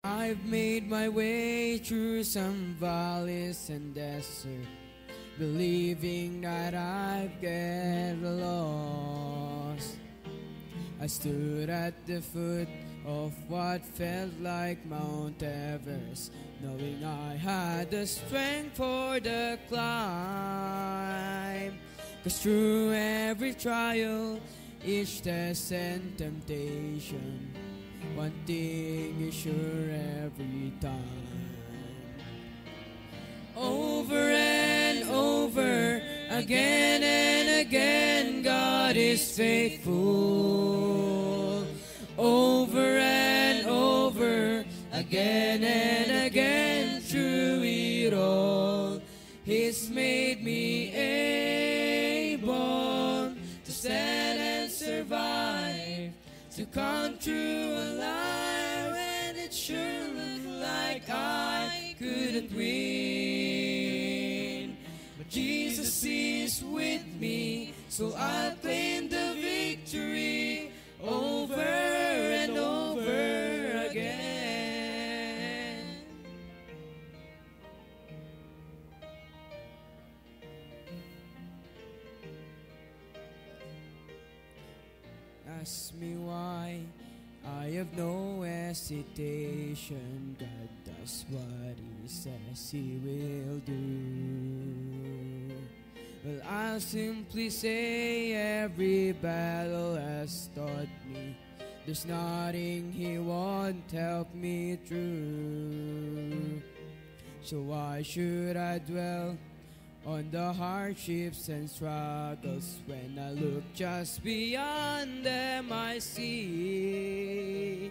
I've made my way through some valleys and desert, believing that I'd get lost. I stood at the foot of what felt like Mount Everest, knowing I had the strength for the climb. 'Cause through every trial, each test and temptation, one thing is sure every time. Over and over, again and again, God is faithful. Over and over, again and again, through it all, He's made me able to stand and survive, to come through alive, and it sure looked like I couldn't win. But Jesus is with me, so I'll claim the victory over and over again. Ask me why, I have no hesitation. God does what He says He will do. Well, I'll simply say every battle has taught me there's nothing He won't help me through. So why should I dwell on the hardships and struggles when I look just beyond them? I see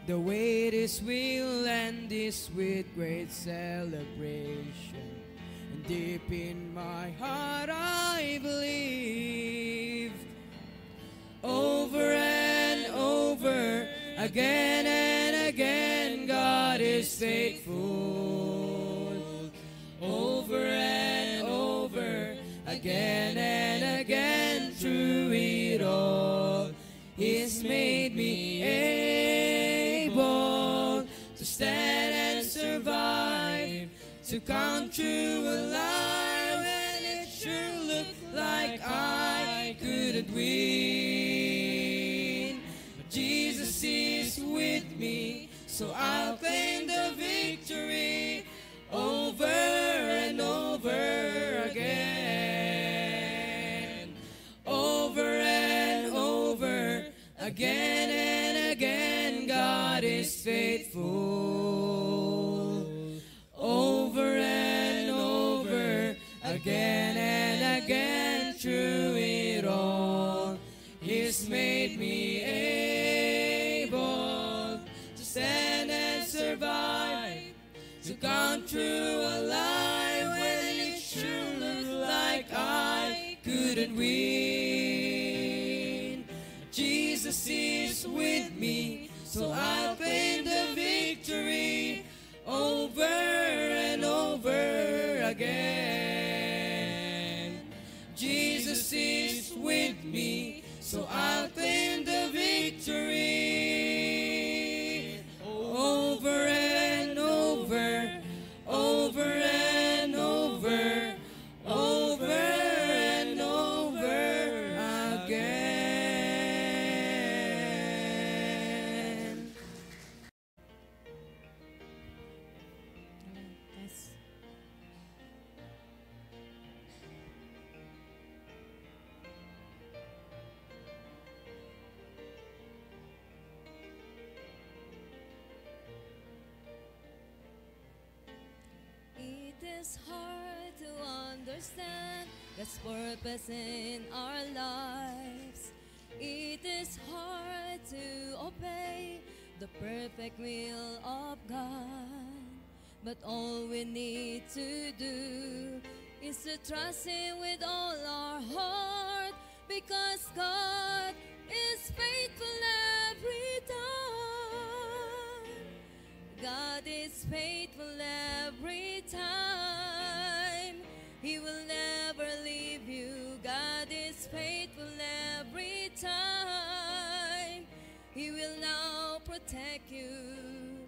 the way this will end is with great celebration, and deep in my heart I believe. Over and over, again and again, God is faithful. Over and over, again and again, through it all, He's made me able to stand and survive, to come through alive, and it sure looked like I couldn't win. But Jesus is with me, so I'll claim the victory over and over again. Over and over, again and again, God is faithful. Over and over, again and again, through it all, He's made me able to stand and survive, to come through alive, when it sure looked like I couldn't win. Jesus is with me, so I'll claim the victory over and over again. Jesus is with me, so I'll claim the victory over and over, over and over, over and over again. Yes. It is hard to understand God's purpose in our lives. It is hard to obey the perfect will of God. But all we need to do is to trust Him with all our heart, because God is faithful every time. God is faithful every time. He will never leave you. God is faithful every time. He will now protect you.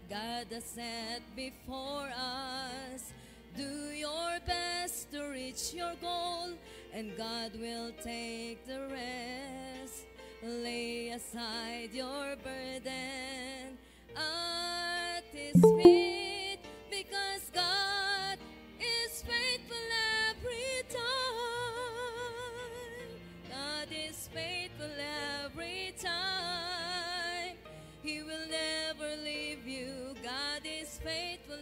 that God has set before us. Do your best to reach your goal, and God will take the rest. Lay aside your burden at His feet, because God is faithful every time. God is faithful every time. He will never leave you. God is faithful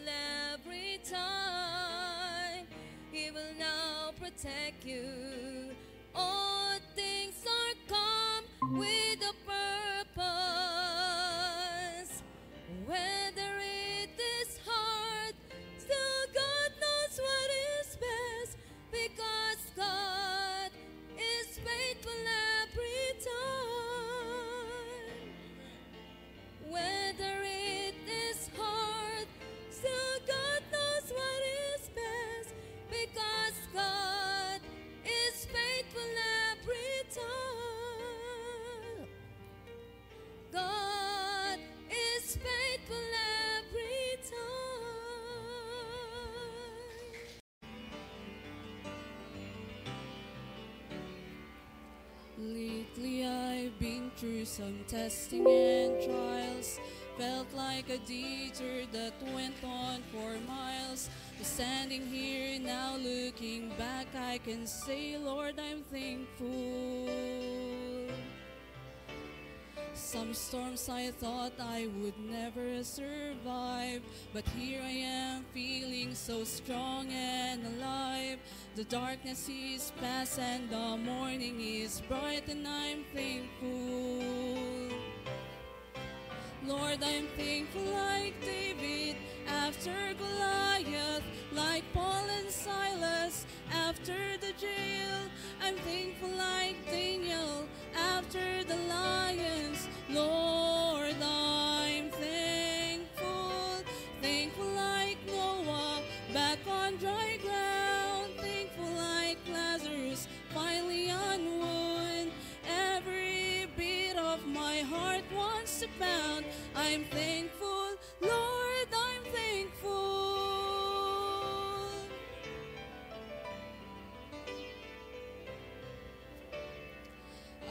every time. He will now protect you. All things are come with a purpose. Whether it is hard, still God knows what is best, because God is faithful every time. Whether it is hard, still God knows what is best, because God is faithful every time. God is faithful every time. Lately I've been through some testing and trials. Felt like a detour that went on for miles. But standing here now looking back, I can say, Lord, I'm thankful. Some storms I thought I would never survive, but here I am feeling so strong and alive. The darkness is past and the morning is bright, and I'm thankful. Lord, I'm thankful like David after Goliath, like Paul and Silas after the jail. I'm thankful like Daniel after the lions. Lord, I'm thankful. Thankful like Noah back on dry ground. Thankful like Lazarus finally unwound. Every beat of my heart wants to pound. I'm thankful, Lord, I'm thankful.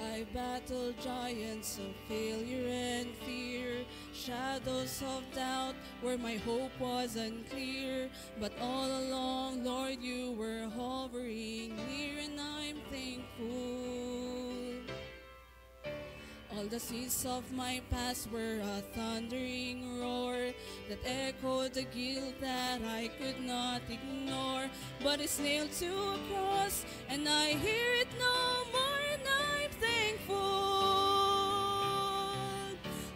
I battled giants of failure and fear, shadows of doubt where my hope was unclear. But all along, Lord, you were hovering near, and I'm thankful. All the seas of my past were a thundering roar that echoed the guilt that I could not ignore. But it's nailed to a cross, and I hear it no more, and I'm thankful.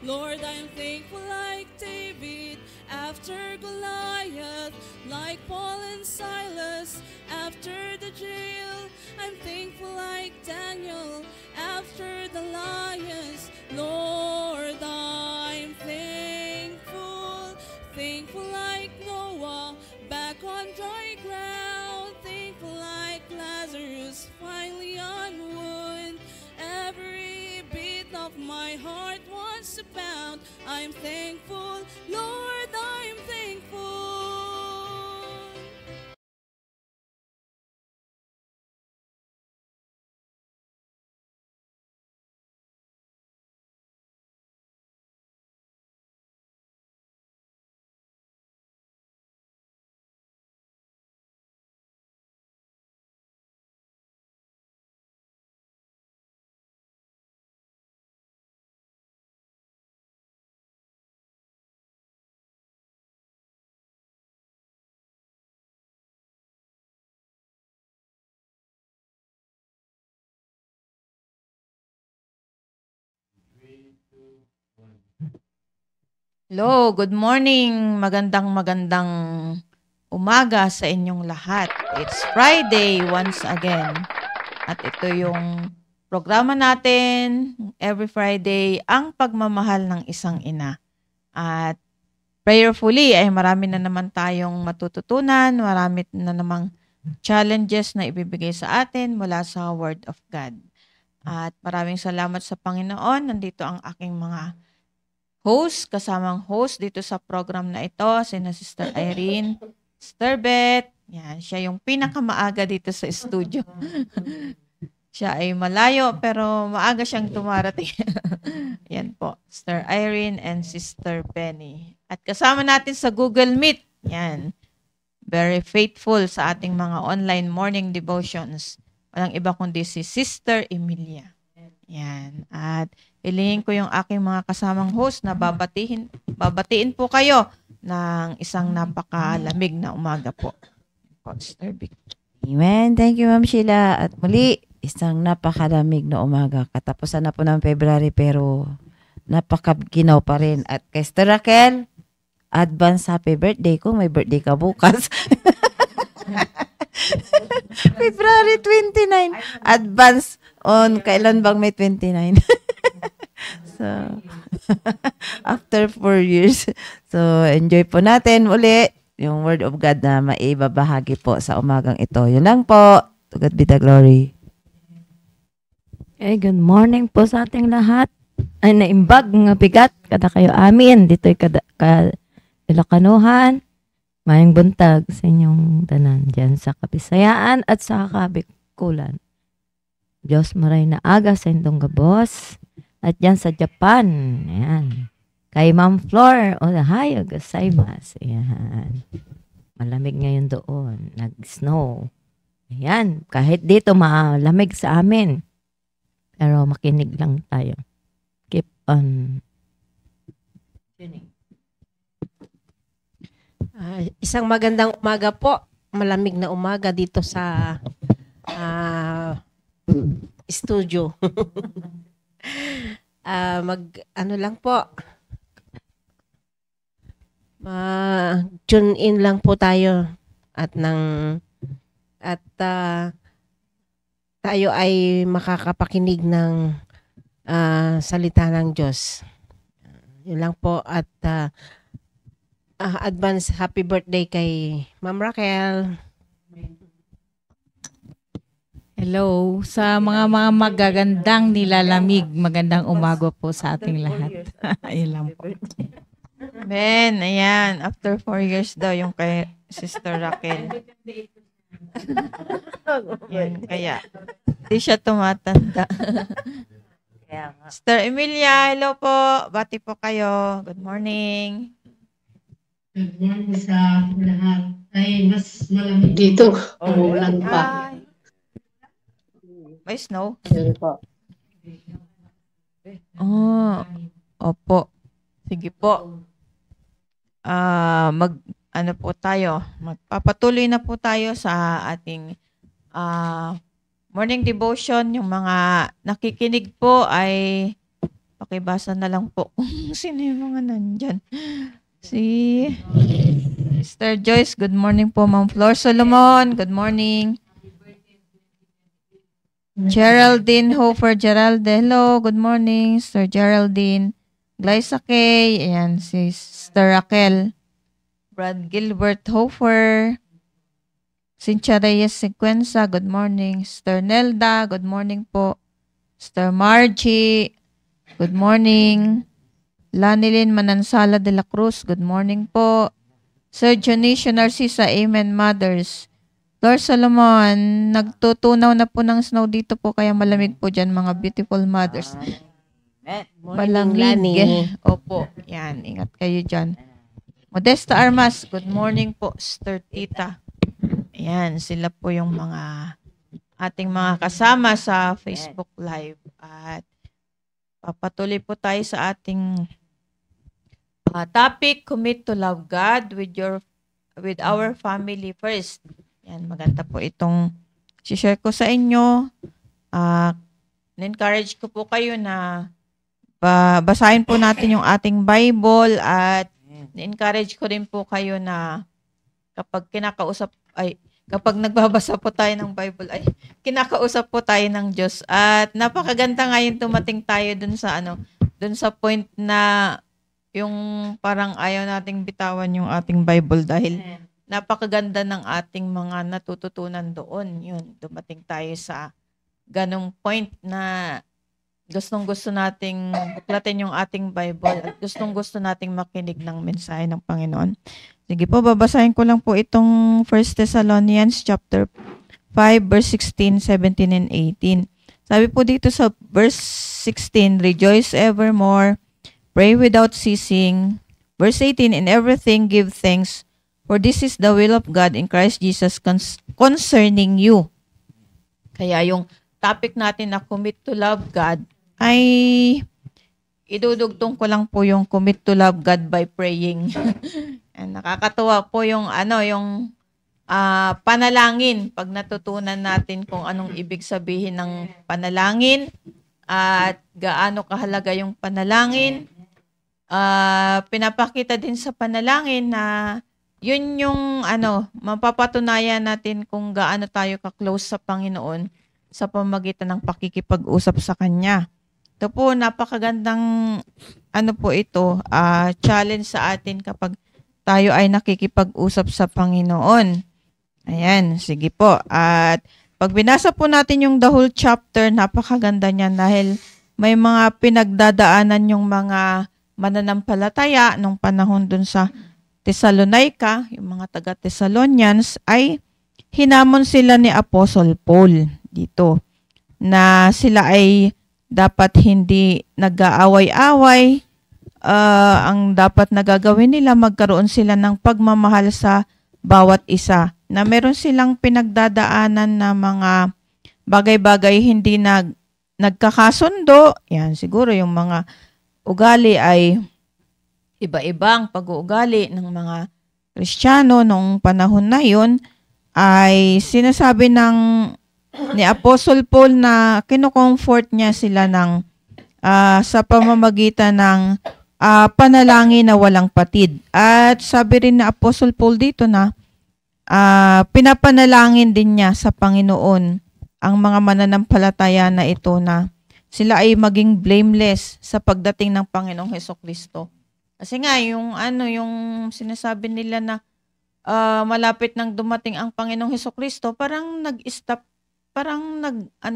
Lord, I'm thankful like David after Goliath, like Paul and Silas after the jail. I'm thankful like Daniel after the lions. Lord, I'm thankful. Thankful like Noah back on dry ground. Thankful like Lazarus finally unwound. Every beat of my heart wants to pound. I'm thankful, Lord, I'm thankful. Hello, good morning. Magandang umaga sa inyong lahat. It's Friday once again. At ito yung programa natin every Friday, ang pagmamahal ng isang ina. At prayerfully ay marami na naman tayong matututunan, marami na namang challenges na ibibigay sa atin mula sa Word of God. At maraming salamat sa Panginoon. Nandito ang aking mga kasamang host dito sa program na ito, sina Sister Irene, Sister Beth. Yan, siya yung pinakamaaga dito sa studio. Siya ay malayo pero maaga siyang tumarating. Yan po, Sister Irene and Sister Penny. At kasama natin sa Google Meet. Yan. Very faithful sa ating mga online morning devotions. Walang iba kundi si Sister Emilia. Yan. At hilingin ko yung aking mga kasamang host na babatiin po kayo ng isang napakalamig na umaga po. Sister Vic. Amen. Thank you, Ma'am Sheila. At muli, isang napakalamig na umaga. Katapusan na po ng February pero napakaginaw pa rin. At kay Sister Raquel, advance happy birthday ko. May birthday ka bukas. February 29. Advance on kailan bang may 29? So, after 4 years. So, enjoy po natin uli yung Word of God na maibabahagi po sa umagang ito. Yun lang po. To God be the glory. Good morning po sa ating lahat. Ay naimbag nga bigat kada kayo amin. Dito'y Ilocanohan. Mayang buntag sa inyong tanan dyan sa Kabisayaan at sa Kabikulan. Diyos maray na aga sa indong gabos. At dyan sa Japan. Ayan. Kay Ma'am Flor, ohayo gozaimasu. Ayan. Malamig ngayon doon. Nag-snow. Ayan. Kahit dito malamig sa amin. Pero makinig lang tayo. Keep on tuning. Isang magandang umaga po. Malamig na umaga dito sa studio. Ano lang po. Tune in lang po tayo at tayo ay makakapakinig ng salita ng Diyos. Yun lang po at advance happy birthday kay Ma'am Raquel. Hello sa mga magagandang nilalamig. Magandang umaga po sa ating lahat. Ayun lang po. Men, ayan. After 4 years daw yung kay Sister Raquel. Yan, kaya hindi siya tumatanda. Sister Emilia, hello po. Bati po kayo. Good morning. Good morning sa lahat. Ay, mas malamig dito. Ulan pa. Hi. May snow? Meron po. Oh, opo. Sige po. Magpapatuloy na po tayo sa ating morning devotion. Yung mga nakikinig po ay pakibasa na lang po kung sino yung mga nandyan. Si Mr. Joyce, good morning po. Ma'am Flor Solomon, good morning. Geraldine Hofer, hello, good morning. Sir Geraldine. Glyza Kay, ayan, si Sister Raquel. Brad Gilbert Hofer. Cynthia Reyes Sequenza, good morning. Sister Nelda, good morning po. Sister Margie, good morning. Lanilyn Manansala de la Cruz, good morning po. Sir Dionisio Narcisa, amen mothers. Lord Solomon, nagtutunaw na po ng snow dito po kaya malamig po dyan mga beautiful mothers. Malamig. Opo, yan, ingat kayo dyan. Modesta Armas, good morning po, Sister Tita. Ayan, sila po yung mga ating mga kasama sa Facebook Live. At papatuloy po tayo sa ating topic, commit to love God with our family first. Yan, maganda po itong share ko sa inyo. Na-encourage ko po kayo na basahin po natin yung ating Bible at na-encourage ko rin po kayo na kapag nagbabasa po tayo ng Bible, kinakausap po tayo ng Diyos. At napakaganda ngayon tumating tayo dun sa point na yung parang ayaw nating bitawan yung ating Bible dahil napakaganda ng ating mga natututunan doon. Yun, dumating tayo sa ganong point na gustong-gusto nating buklatin yung ating Bible at gustong-gusto nating makinig ng mensahe ng Panginoon. Sige po, babasahin ko lang po itong 1 Thessalonians chapter 5, verse 16, 17, and 18. Sabi po dito sa verse 16, rejoice evermore, pray without ceasing. Verse 18, in everything give thanks, for this is the will of God in Christ Jesus concerning you. Kaya yung topic natin na commit to love God, ay idudugtong ko lang po yung commit to love God by praying. Nakakatuwa po yung panalangin. Pag natutunan natin kung anong ibig sabihin ng panalangin at gaano kahalaga yung panalangin, pinapakita din sa panalangin na yun yung mapapatunayan natin kung gaano tayo ka-close sa Panginoon sa pamamagitan ng pakikipag-usap sa Kanya. Ito po, napakagandang challenge sa atin kapag tayo ay nakikipag-usap sa Panginoon. Ayan, sige po. At pag binasa po natin yung the whole chapter, napakaganda niyan dahil may mga pinagdadaanan yung mga mananampalataya nung panahon dun sa Thessalonica, yung mga taga-Thessalonians, ay hinamon sila ni Apostle Paul dito na sila ay dapat hindi nag-aaway-away. Ang dapat nagagawin nila, magkaroon sila ng pagmamahal sa bawat isa. Na meron silang pinagdadaanan na mga bagay-bagay hindi nagkakasundo. Yan, siguro yung mga ugali ay iba-ibang pag-uugali ng mga Kristiyano noong panahon na yun, ay sinasabi ni Apostle Paul na kino-comfort niya sila sa pamamagitan ng panalangin na walang patid. At sabi rin ni Apostle Paul dito na pinapanalangin din niya sa Panginoon ang mga mananampalataya na ito na sila ay maging blameless sa pagdating ng Panginoong Hesukristo. Kasi nga yung sinasabi nila na malapit nang dumating ang Panginoong Hesukristo, parang nag-stop, parang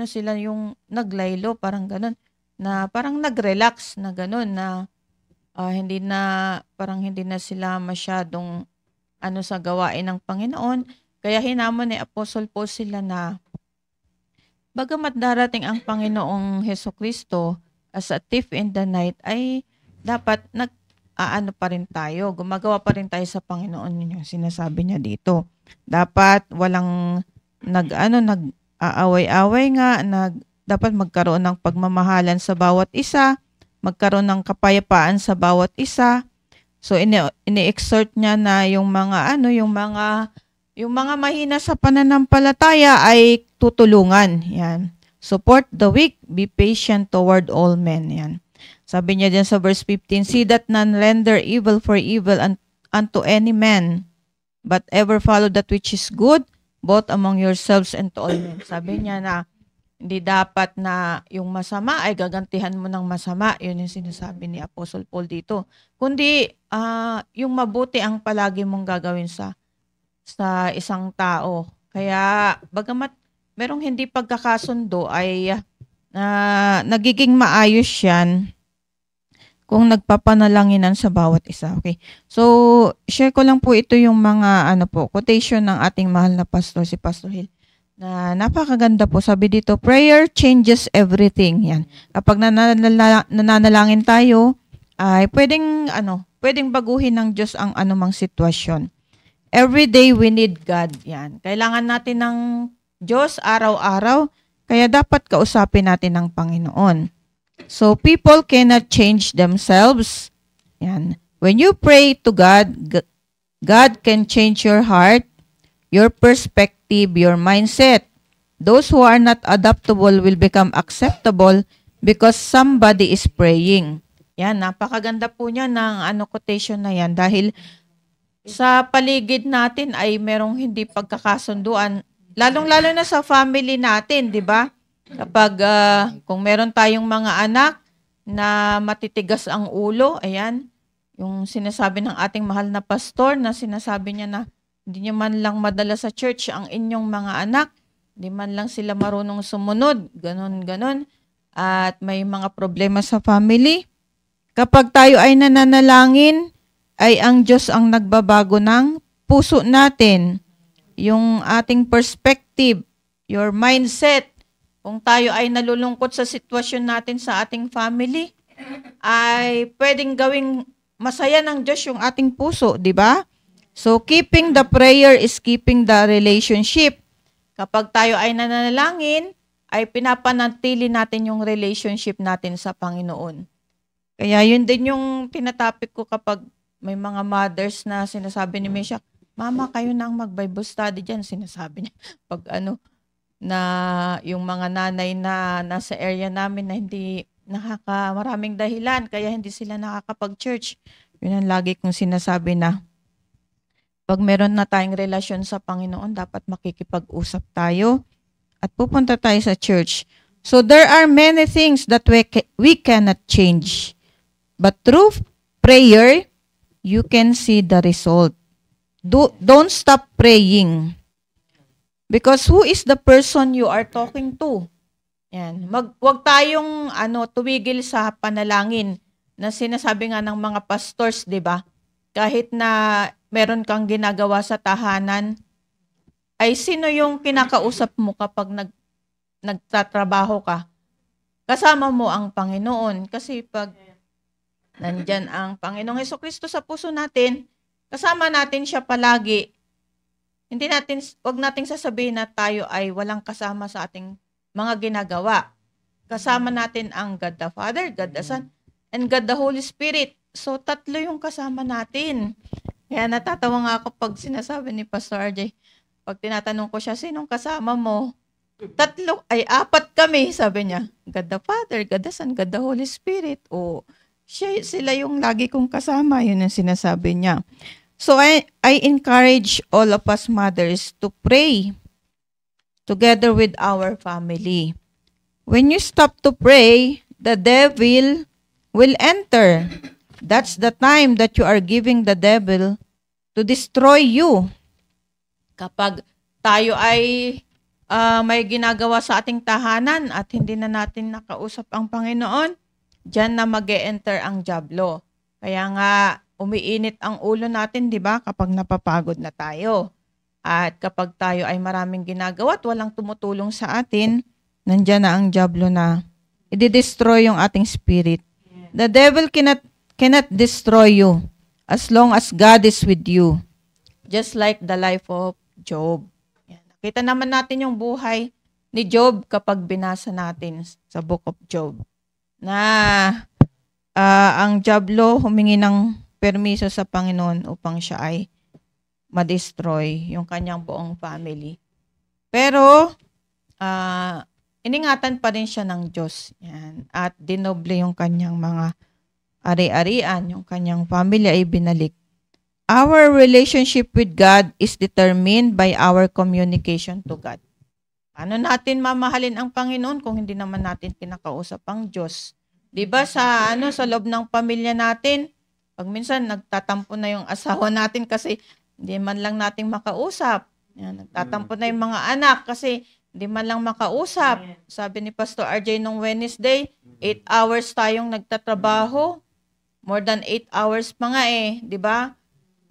sila yung naglaylo, parang ganun, na parang nag-relax na ganun, na hindi na sila masyadong sa gawain ng Panginoon. Kaya hinamon ni Apostle Paul sila na bagamat darating ang Panginoong Hesukristo as a thief in the night, ay dapat pa rin tayo, gumagawa pa rin tayo sa Panginoon. Yun yung sinasabi niya dito. Dapat walang nag-aaway-away nga, dapat magkaroon ng pagmamahalan sa bawat isa, magkaroon ng kapayapaan sa bawat isa. So ini-exhort niya na yung mga mahina sa pananampalataya ay tutulungan. Yan. Support the weak, be patient toward all men. Yan. Sabi niya dyan sa verse 15, see that none render evil for evil unto any man, but ever follow that which is good, both among yourselves and to all men. Sabi niya na hindi dapat na yung masama ay gagantihan mo ng masama. Yun yung sinasabi ni Apostle Paul dito. Kundi yung mabuti ang palagi mong gagawin sa isang tao. Kaya bagamat merong hindi pagkakasundo ay nagiging maayos yan kung nagpapanalanginan sa bawat isa. Okay. So, share ko lang po ito yung mga quotation ng ating mahal na pastor, si Pastor Hill. Na napakaganda po. Sabi dito, prayer changes everything. Yan. Kapag nananalangin tayo, ay pwedeng baguhin ng Diyos ang anumang sitwasyon. Every day we need God. Yan. Kailangan natin ng Diyos araw-araw, kaya dapat kausapin natin ng Panginoon. So, people cannot change themselves. Yan. When you pray to God, God can change your heart, your perspective, your mindset. Those who are not adaptable will become acceptable because somebody is praying. Yan, napakaganda po niya ng quotation na yan dahil sa paligid natin ay merong hindi pagkakasunduan, lalong-lalo na sa family natin, di ba? Kapag kung meron tayong mga anak na matitigas ang ulo, ayan, yung sinasabi ng ating mahal na pastor na sinasabi niya na hindi niya man lang madala sa church ang inyong mga anak, hindi man lang sila marunong sumunod, ganon. at may mga problema sa family, kapag tayo ay nananalangin, ay ang Diyos ang nagbabago ng puso natin. Yung ating perspective, your mindset, kung tayo ay nalulungkot sa sitwasyon natin sa ating family, ay pwedeng gawing masaya ng Diyos yung ating puso, di ba? So, keeping the prayer is keeping the relationship. Kapag tayo ay nananalangin, ay pinapanatili natin yung relationship natin sa Panginoon. Kaya yun din yung tinatapik ko kapag may mga mothers na sinasabi ni Meshach, Mama, kayo na ang mag-Bible study dyan. Sinasabi niya, pag na yung mga nanay na nasa area namin na hindi maraming dahilan, kaya hindi sila nakakapag-church. Yun ang lagi kong sinasabi na, pag meron na tayong relasyon sa Panginoon, dapat makikipag-usap tayo at pupunta tayo sa church. So there are many things that we cannot change. But through prayer, you can see the result. Don't stop praying. Because who is the person you are talking to? Yan. Wag tayong tuwigil sa panalangin na sinasabi nga ng mga pastors, 'di ba? Kahit na meron kang ginagawa sa tahanan, ay sino yung kinakausap mo kapag nagtatrabaho ka? Kasama mo ang Panginoon. Kasi pag nandyan ang Panginoong Hesukristo sa puso natin, kasama natin siya palagi. Wag nating sasabihin na tayo ay walang kasama sa ating mga ginagawa. Kasama natin ang God the Father, God the Son, and God the Holy Spirit. So, tatlo yung kasama natin. Kaya natatawa nga ako pag sinasabi ni Pastor RJ, pag tinatanong ko siya, sinong kasama mo? Apat kami, sabi niya. God the Father, God the Son, God the Holy Spirit. O, sila yung lagi kong kasama. Yun ang sinasabi niya. So, I encourage all of us mothers to pray together with our family. When you stop to pray, the devil will enter. That's the time that you are giving the devil to destroy you. Kapag tayo ay may ginagawa sa ating tahanan at hindi na natin nakausap ang Panginoon, diyan na mag-e-enter ang dyablo. Kaya nga, umiinit ang ulo natin, di ba, kapag napapagod na tayo. At kapag tayo ay maraming ginagawa at walang tumutulong sa atin, nandyan na ang dyablo na i-destroy yung ating spirit. The devil cannot destroy you as long as God is with you. Just like the life of Job. Yan. Nakita naman natin yung buhay ni Job kapag binasa natin sa Book of Job. Na ang dyablo humingi ng permiso sa Panginoon upang siya ay ma-destroy yung kanyang buong family. Pero, iningatan pa rin siya ng Diyos. Yan. At dinoble yung kanyang mga ari-arian, yung kanyang family ay binalik. Our relationship with God is determined by our communication to God. Paano natin mamahalin ang Panginoon kung hindi naman natin kinakausap ang Diyos? 'Di ba sa loob ng pamilya natin, pag minsan nagtatampo na yung asawa natin kasi hindi man lang nating makausap. Yan, nagtatampo na yung mga anak kasi hindi man lang makausap. Sabi ni Pastor RJ nung Wednesday, 8 hours tayong nagtatrabaho. More than 8 hours pa nga 'di ba?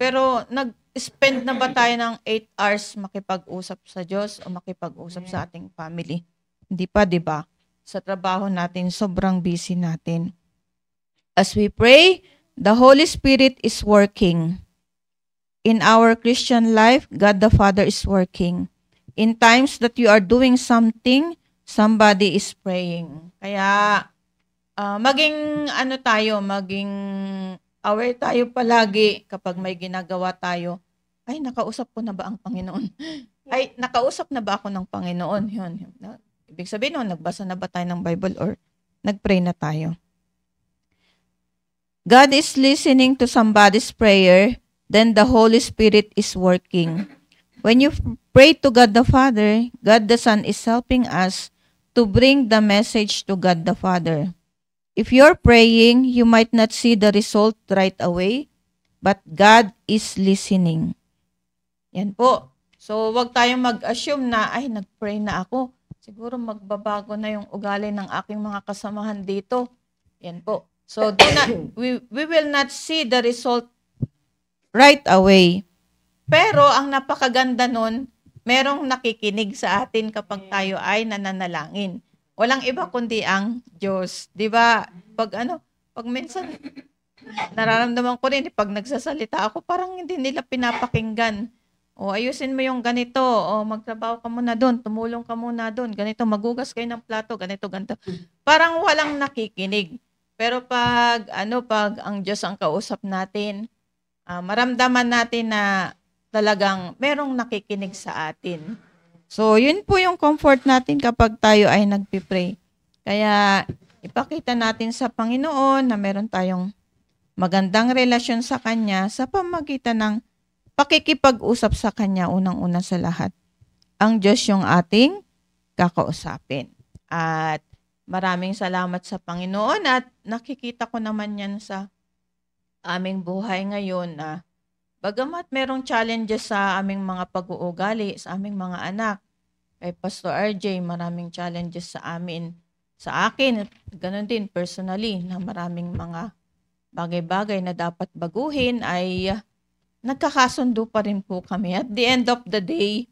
Pero nag-spend na ba tayo ng 8 hours makipag-usap sa Diyos o makipag-usap sa ating family? Hindi pa, 'di ba? Sa trabaho natin, sobrang busy natin. As we pray, the Holy Spirit is working. In our Christian life, God the Father is working. In times that you are doing something, somebody is praying. Kaya, maging aware tayo palagi kapag may ginagawa tayo. Ay, nakausap ko na ba ang Panginoon? Ay, nakausap na ba ako ng Panginoon? Yun. Ibig sabihin nun, nagbasa na ba tayo ng Bible or nagpray na tayo? God is listening to somebody's prayer, then the Holy Spirit is working. When you pray to God the Father, God the Son is helping us to bring the message to God the Father. If you're praying, you might not see the result right away, but God is listening. Yan po. So, wag tayong mag-assume na, ay, nag-pray na ako. siguro magbabago na yung ugali ng aking mga kasamahan dito. Yan po. So, we will not see the result right away. Pero, ang napakaganda nun, merong nakikinig sa atin kapag tayo ay nananalangin. Walang iba kundi ang Diyos. Di ba? Pag minsan, nararamdaman ko rin, pag nagsasalita ako, parang hindi nila pinapakinggan. O, ayusin mo yung ganito. O, magtrabaho ka muna doon. Tumulong ka muna doon. Ganito, magugas kayo ng plato. Ganito, ganito. Parang walang nakikinig. Pero pag ang Diyos ang kausap natin, maramdaman natin na talagang merong nakikinig sa atin. So, yun po yung comfort natin kapag tayo ay nagpipray. Kaya, ipakita natin sa Panginoon na meron tayong magandang relasyon sa Kanya sa pamagitan ng pakikipag-usap sa Kanya unang-una sa lahat. Ang Diyos yung ating kakausapin. At maraming salamat sa Panginoon at nakikita ko naman yan sa aming buhay ngayon na bagamat merong challenges sa aming mga pag-uugali, sa aming mga anak, kay Pastor RJ, maraming challenges sa akin, ganun din personally, na maraming mga bagay-bagay na dapat baguhin ay nagkakasundo pa rin po kami. At the end of the day,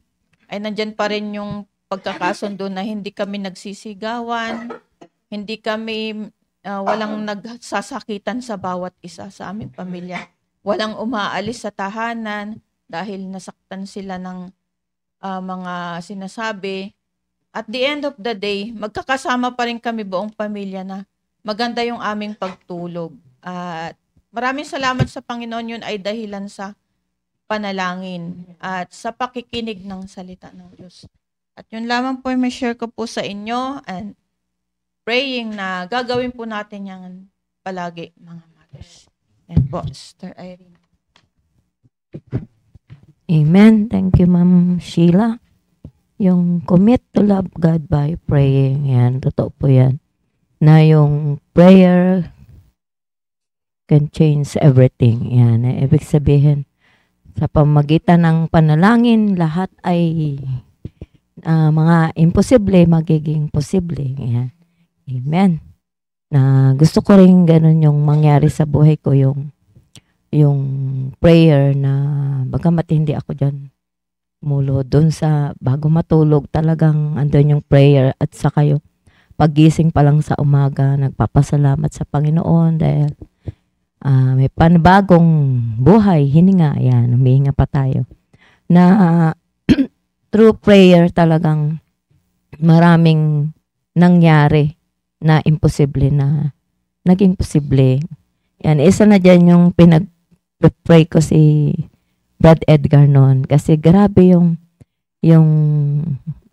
ay nandyan pa rin yung pagkakasundo na hindi kami nagsisigawan, hindi kami walang nagsasakitan sa bawat isa sa aming pamilya. Walang umaalis sa tahanan dahil nasaktan sila ng mga sinasabi. At the end of the day, magkakasama pa rin kami buong pamilya na maganda yung aming pagtulog. At maraming salamat sa Panginoon, yun ay dahilan sa panalangin at sa pakikinig ng salita ng Diyos. At yun lamang po yung may share ko po sa inyo and praying na gagawin po natin yan palagi, mga mothers. Yan po, Sister Irene. Amen. Thank you, Ma'am Sheila. Yung commit to love God by praying, yan, totoo po yan. Na yung prayer can change everything. Yan, ibig sabihin, sa pamagitan ng panalangin, lahat ay mga imposible, magiging posible. Yan. Amen. Na gusto ko rin ganun yung mangyari sa buhay ko, yung prayer na bagamat hindi ako dyan mulo doon sa bago matulog, talagang andun yung prayer at saka yung paggising pa lang sa umaga, nagpapasalamat sa Panginoon dahil may panibagong buhay, hininga, yan, humihinga pa tayo. Na through prayer talagang maraming nangyari na imposible na naging posible. Yan, isa na dyan yung pinag-pray ko si Brad Edgar noon. Kasi grabe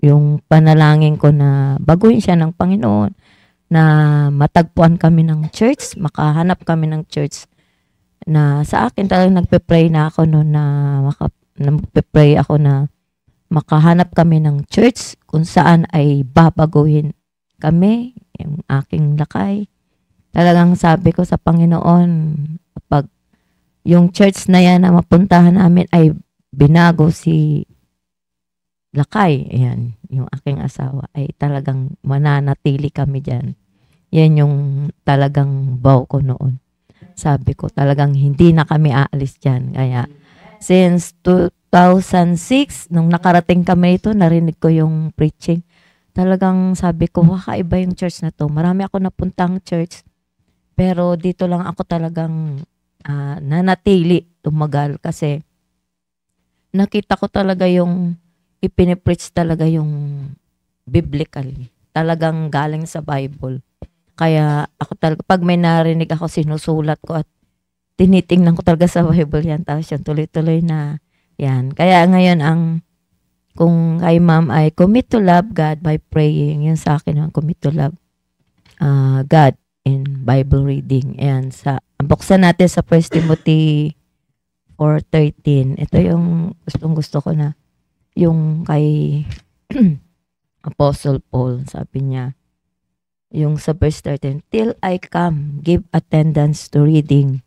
yung panalangin ko na baguhin siya ng Panginoon, na matagpuan kami ng church, makahanap kami ng church. Na sa akin talagang nagpe-pray na ako noon na nagpe-pray ako na makahanap kami ng church kung saan ay babaguhin kami, yung aking lakay. Talagang sabi ko sa Panginoon, kapag yung church na yan na mapuntahan namin ay binago si lakay, ayan, yung aking asawa, ay talagang mananatili kami dyan. Yan yung talagang vow ko noon. Sabi ko, talagang hindi na kami aalis dyan. Kaya, since 2006, nung nakarating kami ito, narinig ko yung preaching. Talagang sabi ko, kakaiba yung church na to. Marami ako napuntang church, pero dito lang ako talagang nanatili, tumagal. Kasi nakita ko talaga yung ipinipreach talaga yung biblical. Talagang galing sa Bible. Kaya ako talaga, pag may narinig ako, sinusulat ko at tinitingnan ko talaga sa Bible yan. Tapos yan, tuloy-tuloy na yan. Kaya ngayon, kung kay ma'am ay commit to love God by praying, yan sa akin ang commit to love God in Bible reading. Ayan, buksan natin sa 1 Timothy 4:13. Ito yung gusto ko na, yung kay Apostle Paul, sabi niya, yung sa verse 13, till I come, give attendance to reading,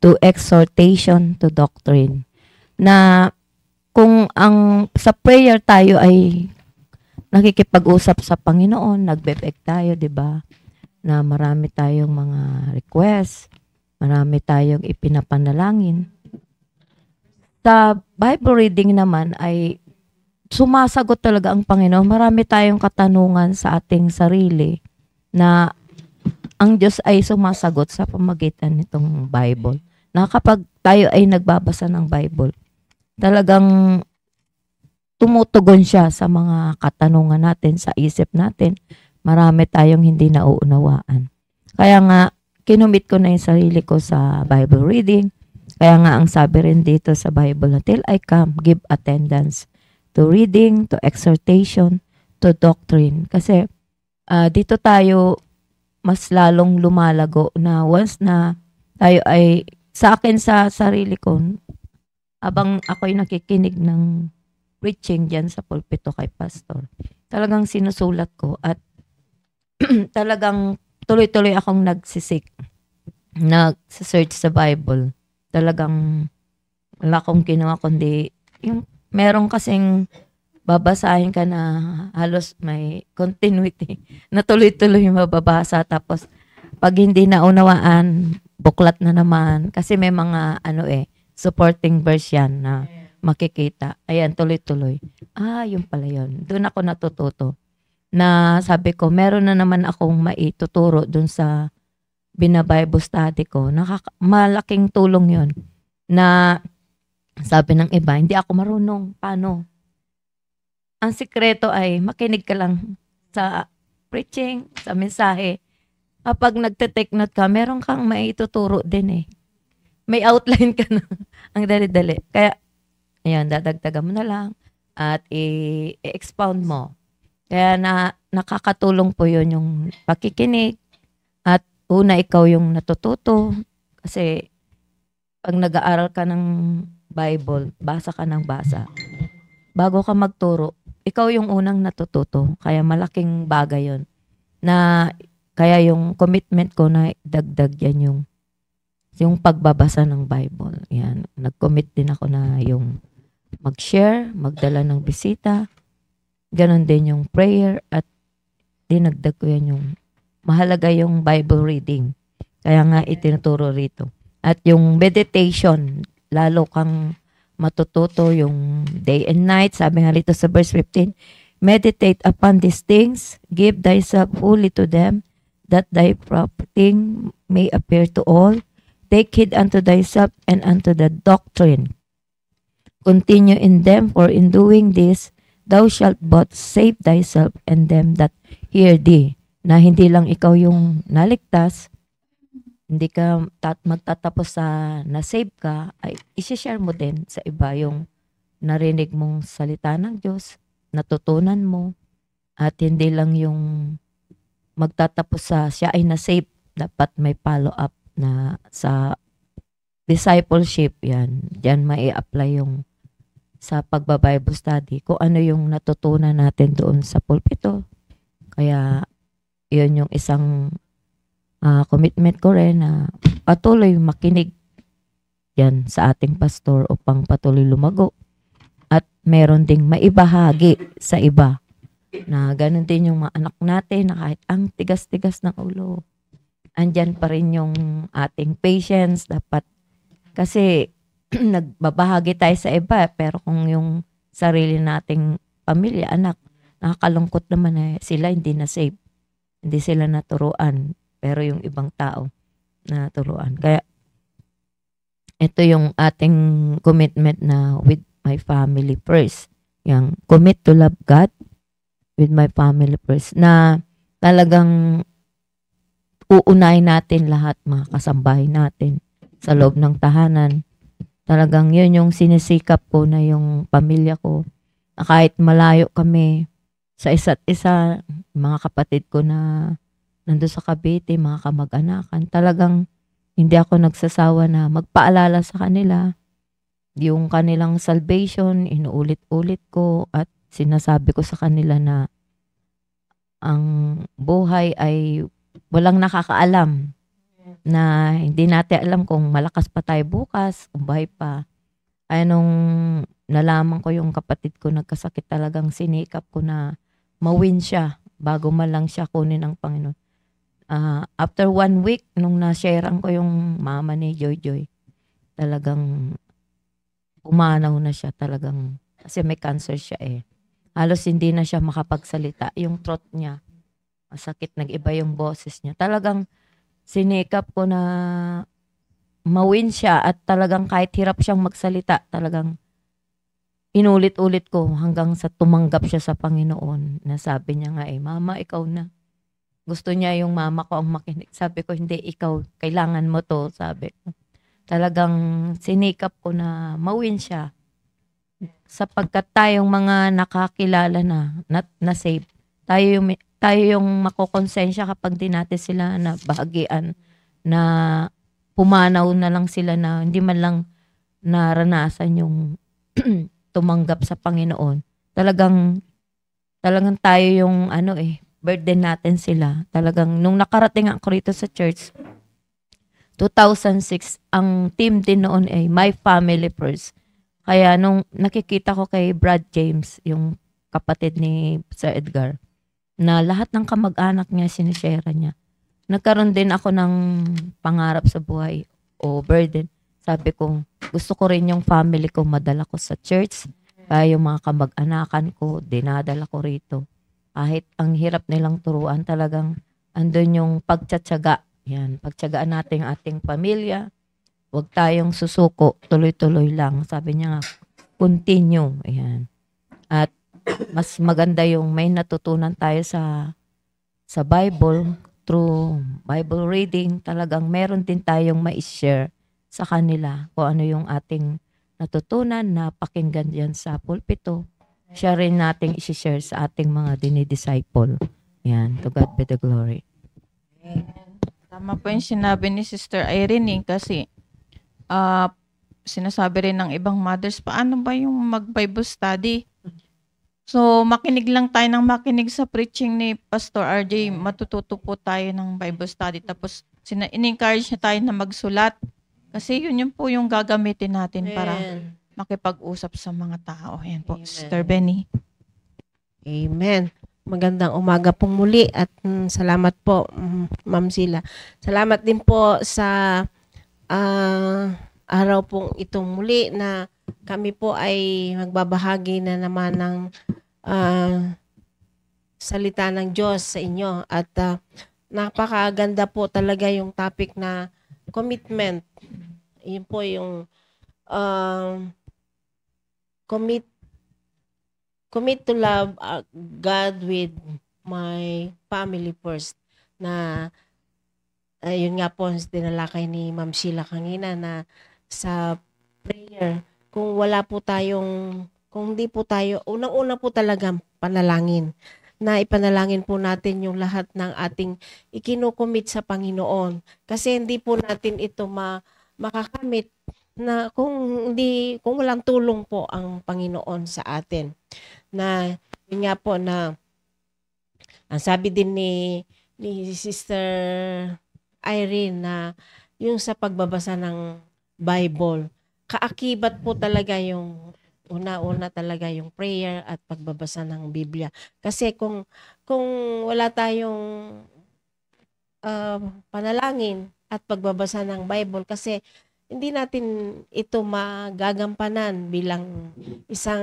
to exhortation, to doctrine. Na kung sa prayer tayo ay nakikipag-usap sa Panginoon, nagbe-beg tayo, 'di ba? Na marami tayong mga request, marami tayong ipinapanalangin. Sa Bible reading naman ay sumasagot talaga ang Panginoon. Marami tayong katanungan sa ating sarili na ang Diyos ay sumasagot sa pamagitan nitong Bible. Na kapag tayo ay nagbabasa ng Bible, talagang tumutugon siya sa mga katanungan natin, sa isip natin. Marami tayong hindi nauunawaan. Kaya nga, kinumit ko na yung sarili ko sa Bible reading. Kaya nga, ang sabi rin dito sa Bible, until I come, give attendance to reading, to exhortation, to doctrine. Kasi dito tayo mas lalong lumalago na once na tayo ay, sa akin sa sarili ko, abang ako'y nakikinig ng preaching dyan sa pulpito kay pastor, talagang sinusulat ko at talagang tuloy-tuloy akong nag-search sa Bible. Talagang wala akong ginawa kundi yung merong kasing babasahin ka na halos may continuity na tuloy-tuloy yung mababasa, tapos pag hindi naunawaan, buklat na naman kasi may mga supporting verse yan na makikita. Ayan, tuloy-tuloy. Yung pala yun. Doon ako natututo. Na sabi ko, meron na naman akong maituturo doon sa bina-Bible study ko. Malaking tulong yun. Na sabi ng iba, hindi ako marunong. Paano? Ang sikreto ay makinig ka lang sa preaching, sa mensahe. Kapag nagte-take note ka, meron kang maituturo din eh. May outline ka na. Ang dali-dali. Kaya, ayan, dadagdagan mo na lang at i-expound mo. Kaya nakakatulong po yun yung pakikinig at una ikaw yung natututo kasi pag nag-aaral ka ng Bible, basa ka ng basa. Bago ka magturo, ikaw yung unang natututo. Kaya malaking bagay yun. Kaya yung commitment ko na dagdag yan yung pagbabasa ng Bible. Yan. Nag-commit din ako na yung mag-share, magdala ng bisita. Ganon din yung prayer at dinagdag ko yan yung mahalaga yung Bible reading. Kaya nga itinuturo rito. At yung meditation, lalo kang matututo yung day and night. Sabi nga rito sa verse 15, meditate upon these things, give thyself fully to them, that thy profiting may appear to all. Take heed unto thyself and unto the doctrine. Continue in them, for in doing this, thou shalt both save thyself and them that hear thee. Na hindi lang ikaw yung naligtas, hindi ka magtatapos sa na-save ka, ay isi-share mo din sa iba yung narinig mong salita ng Diyos, natutunan mo, at hindi lang yung magtatapos sa siya ay na-save, dapat may follow-up na sa discipleship yan. Diyan mai-apply yung sa pagba-Bible study, kung ano yung natutunan natin doon sa pulpito. Kaya, yun yung isang commitment ko rin na patuloy makinig yan sa ating pastor upang patuloy lumago. At meron ding maibahagi sa iba na ganun din yung mga anak natin na kahit ang tigas-tigas ng ulo, andyan pa rin yung ating patience. Dapat kasi nagbabahagi tayo sa iba, pero kung yung sarili nating pamilya, anak, nakakalungkot naman sila hindi na save. Hindi sila naturuan, pero yung ibang tao naturuan. Kaya ito yung ating commitment na with my family first. Yung commit to love God with my family first. Na talagang uunahin natin lahat, mga kasambahay natin sa loob ng tahanan. Talagang yun yung sinisikap ko na yung pamilya ko. Na kahit malayo kami sa isa't isa, mga kapatid ko na nandun sa Cavite, mga kamag-anakan, talagang hindi ako nagsasawa na magpaalala sa kanila. Yung kanilang salvation, inuulit-ulit ko at sinasabi ko sa kanila na ang buhay ay walang nakakaalam, na hindi natin alam kung malakas pa tayo bukas, kung buhay pa. Ay nung nalaman ko yung kapatid ko nagkasakit, talagang sinikap ko na mawin siya bago man lang siya kunin ng Panginoon. After 1 week, nung na-sharean ko yung mama ni Joy Joy, talagang umanaw na siya talagang, kasi may cancer siya eh. Halos hindi na siya makapagsalita. Yung throat niya, masakit, nag-iba yung boses niya. Talagang sinikap ko na mawin siya at talagang kahit hirap siyang magsalita, talagang inulit-ulit ko hanggang sa tumanggap siya sa Panginoon. Nasabi niya nga Mama, ikaw na. Gusto niya yung mama ko ang makinig. Sabi ko, hindi, ikaw, kailangan mo to, sabi ko. Talagang sinikap ko na mawin siya. Sapagkat tayong mga nakakilala na save, tayo yung makokonsensya kapag di natin sila na bahagian, na pumanaw na lang sila na hindi man lang naranasan yung tumanggap sa Panginoon. Talagang tayo yung burden natin sila. Talagang nung nakarating ako rito sa church, 2006, ang team din noon ay My Family First. Kaya nung nakikita ko kay Brad James, yung kapatid ni Sir Edgar, na lahat ng kamag-anak niya, sinishare niya. Nagkaroon din ako ng pangarap sa buhay o burden. Sabi ko, gusto ko rin yung family ko madala ko sa church. Kaya yung mga kamag-anakan ko, dinadala ko rito. Kahit ang hirap nilang turuan, talagang andun yung pagtsatsaga. Yan, pagtsagaan natin ang ating pamilya. Huwag tayong susuko, tuloy-tuloy lang. Sabi niya nga, continue. Ayan. At mas maganda yung may natutunan tayo sa Bible, through Bible reading. Talagang meron din tayong ma-share sa kanila kung ano yung ating natutunan na pakinggan diyan sa pulpito. Siya rin nating i-share sa ating mga dinidisciple. Yan, to God be the glory. Tama po yung sinabi ni Sister Irene kasi sinasabi rin ng ibang mothers, paano ba yung mag-Bible study? So, makinig lang tayo ng makinig sa preaching ni Pastor RJ, matututo po tayo ng Bible study. Tapos, in-encourage niya tayo na magsulat. Kasi yun po yung gagamitin natin para makipag-usap sa mga tao. Ayan po, Sister Benny. Amen. Magandang umaga pong muli at salamat po, Ma'am Sila. Salamat din po sa araw pong itong muli na kami po ay magbabahagi na naman ng salita ng Diyos sa inyo. At napakaganda po talaga yung topic na commitment. Yun po yung commit to love God with my family first. Na yun nga po dinalakay ni Ma'am Sheila kanina na sa prayer, kung hindi po tayo, unang-una po talagang panalangin. Na ipanalangin po natin yung lahat ng ating ikinukomit sa Panginoon. Kasi hindi po natin ito makakamit na kung walang tulong po ang Panginoon sa atin. Na yun nga po na ang sabi din ni Sister Irene na yung sa pagbabasa ng Bible, kaakibat po talaga yung una-una talaga yung prayer at pagbabasa ng Biblia. Kasi kung wala tayong panalangin at pagbabasa ng Bible, kasi hindi natin ito magagampanan bilang isang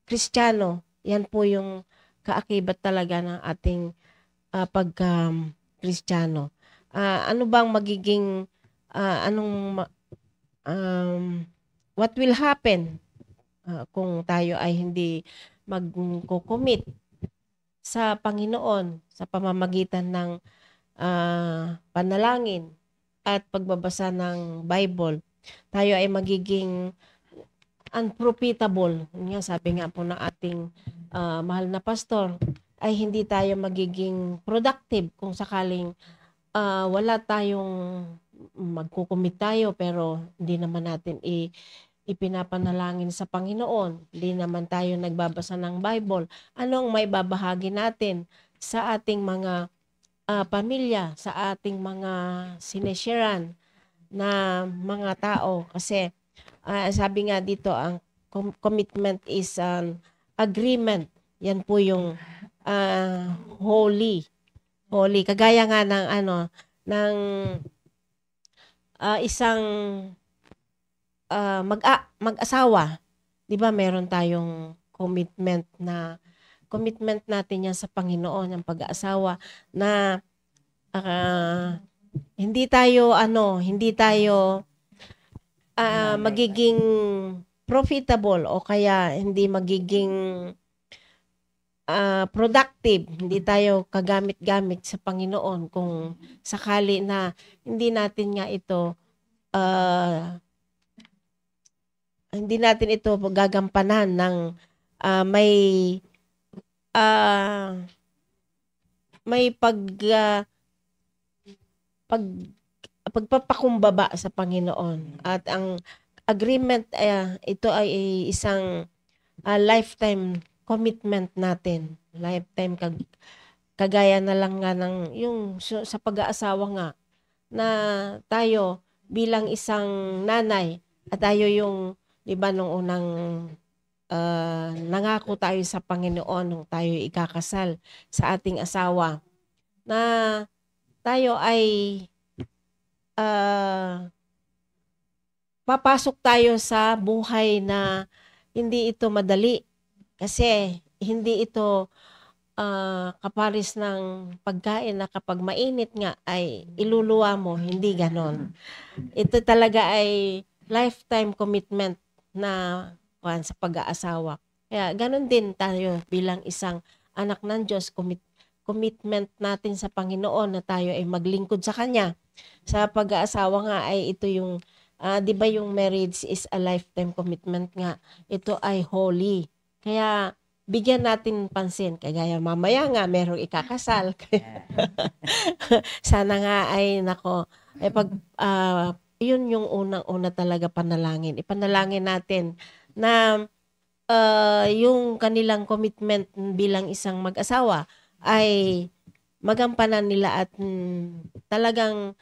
Kristiyano. Yan po yung kaakibat talaga ng ating pagka-Kristiyano. Ano bang magiging what will happen kung tayo ay hindi magko-commit sa Panginoon sa pamamagitan ng panalangin at pagbabasa ng Bible? Tayo ay magiging unprofitable. Sabi nga po ng ating mahal na pastor, ay hindi tayo magiging productive kung sakaling wala tayong magkukumit tayo pero hindi naman natin ipinapanalangin sa Panginoon. Hindi naman tayo nagbabasa ng Bible. Anong may babahagi natin sa ating mga pamilya, sa ating mga sinesharean na mga tao? Kasi sabi nga dito, ang commitment is agreement. Yan po yung holy. Holy. Kagaya nga ng ng isang mag-asawa. 'Di ba meron tayong commitment natin yan sa Panginoon, ang pag-aasawa na hindi tayo magiging profitable o kaya hindi magiging productive, hindi tayo kagamit-gamit sa Panginoon kung sakali na hindi natin ito gagampanan ng may pagpapakumbaba sa Panginoon. At ang agreement, ito ay isang lifetime commitment natin. Lifetime, kagaya na lang nga ng yung sa pag-aasawa nga, na tayo bilang isang nanay, at tayo yung, di ba, nung unang nangako tayo sa Panginoon nung tayo ikakasal sa ating asawa, na tayo ay papasok tayo sa buhay na hindi ito madali. Kasi hindi ito kaparis ng pagkain na kapag mainit nga ay iluluwa mo. Hindi ganon. Ito talaga ay lifetime commitment na sa pag-aasawa. Kaya ganon din tayo bilang isang anak ng Diyos, commitment natin sa Panginoon na tayo ay maglingkod sa Kanya. Sa pag-aasawa nga ay ito yung, di ba yung marriage is a lifetime commitment nga. Ito ay holy. Kaya bigyan natin pansin. Kaya mamaya nga merong ikakasal. Sana nga ay yun yung unang-una talaga panalangin. Ipanalangin natin na yung kanilang commitment bilang isang mag-asawa ay magampanan nila at talagang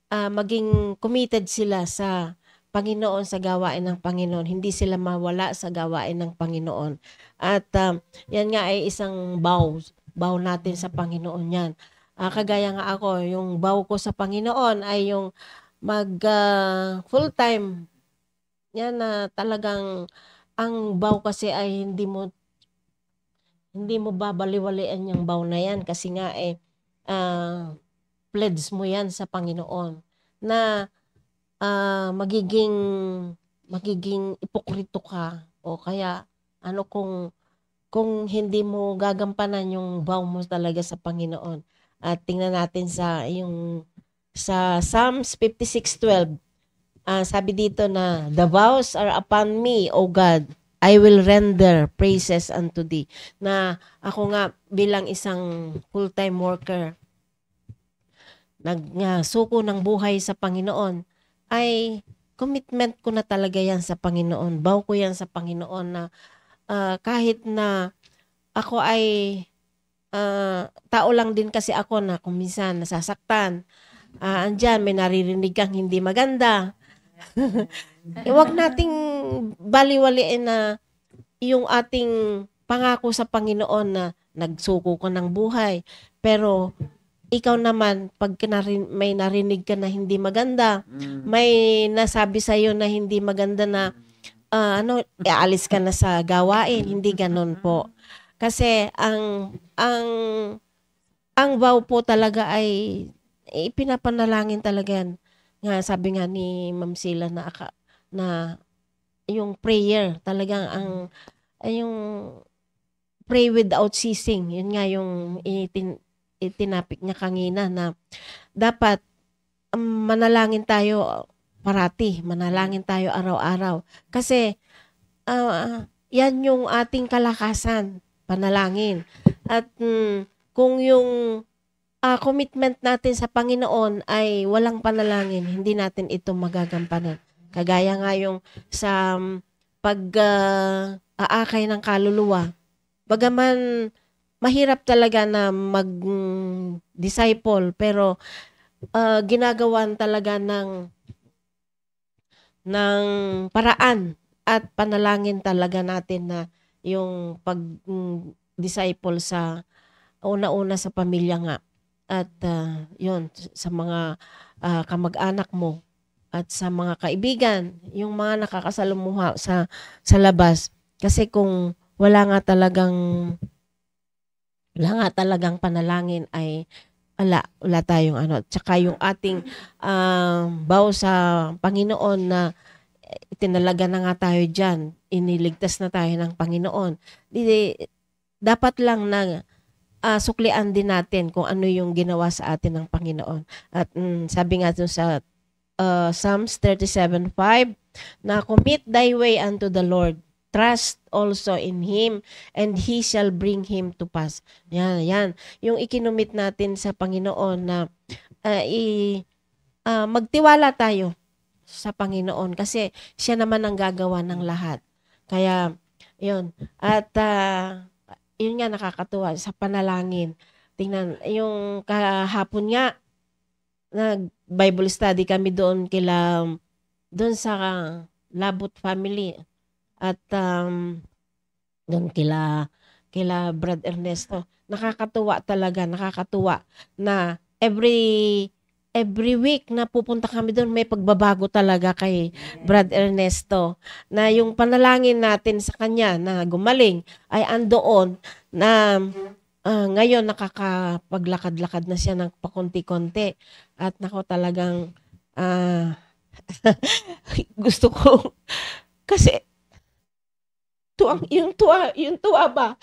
maging committed sila sa Panginoon, sa gawain ng Panginoon. Hindi sila mawala sa gawain ng Panginoon. At yan nga ay isang vow natin sa Panginoon yan. Kagaya nga ako, yung vow ko sa Panginoon ay yung full-time. Yan na talagang ang vow kasi ay hindi mo babaliwalian yung vow na yan kasi nga pledge mo yan sa Panginoon na magiging ipokrito ka o kaya kung hindi mo gagampanan yung vow mo talaga sa Panginoon. At tingnan natin sa Psalms 56:12. Sabi dito na, "The vows are upon me, O God. I will render praises unto thee." Na ako nga bilang isang full-time worker, nagsuko ng buhay sa Panginoon, ay commitment ko na talaga yan sa Panginoon. Vow ko yan sa Panginoon na kahit na ako ay tao lang din kasi ako na kung minsan nasasaktan, andyan may naririnig kang hindi maganda. Huwag nating baliwaliin na yung ating pangako sa Panginoon na nagsuko ko ng buhay. Pero ikaw naman, pag may narinig ka na hindi maganda, may nasabi sa'yo na hindi maganda na ialis ka na sa gawain. Hindi ganon po. Kasi ang vow po talaga ay ipinapanalangin talaga yan. Nga sabi nga ni Ma'am Sheila na yung prayer talagang yung pray without ceasing. Yun nga yung itinapik niya kanina na dapat manalangin tayo parati, manalangin tayo araw-araw. Kasi yan yung ating kalakasan, panalangin. At kung yung commitment natin sa Panginoon ay walang panalangin, hindi natin ito magagampanan. Kagaya nga yung sa pag-aakay ng kaluluwa. Bagaman mahirap talaga na mag-disciple, pero ginagawan talaga ng paraan at panalangin talaga natin na yung pag-disciple sa una-una sa pamilya nga. At yun, sa mga kamag-anak mo at sa mga kaibigan, yung mga nakakasalumuha sa labas. Kasi kung wala nga talagang panalangin ay wala tayong ano. Tsaka yung ating vow sa Panginoon na itinalaga na nga tayo dyan, iniligtas na tayo ng Panginoon. Dapat lang na suklian din natin kung ano yung ginawa sa atin ng Panginoon. At sabi nga dun sa Psalms 37:5, na commit thy way unto the Lord, trust also in Him, and He shall bring him to pass. Yan. Yung ikinumit natin sa Panginoon na magtiwala tayo sa Panginoon kasi siya naman ang gagawa ng lahat. Kaya, yun. At yun nga nakakatuwa sa panalangin. Tingnan, yung kahapon nga, nag-Bible study kami doon sa Labot family. At doon kila Brad Ernesto. Nakakatuwa na every week na pupunta kami doon, may pagbabago talaga kay Brad Ernesto. Na yung panalangin natin sa kanya na gumaling ay andoon na ngayon nakakapaglakad-lakad na siya ng pakunti-konti. At nako talagang gusto ko kasi yung tuwa ba?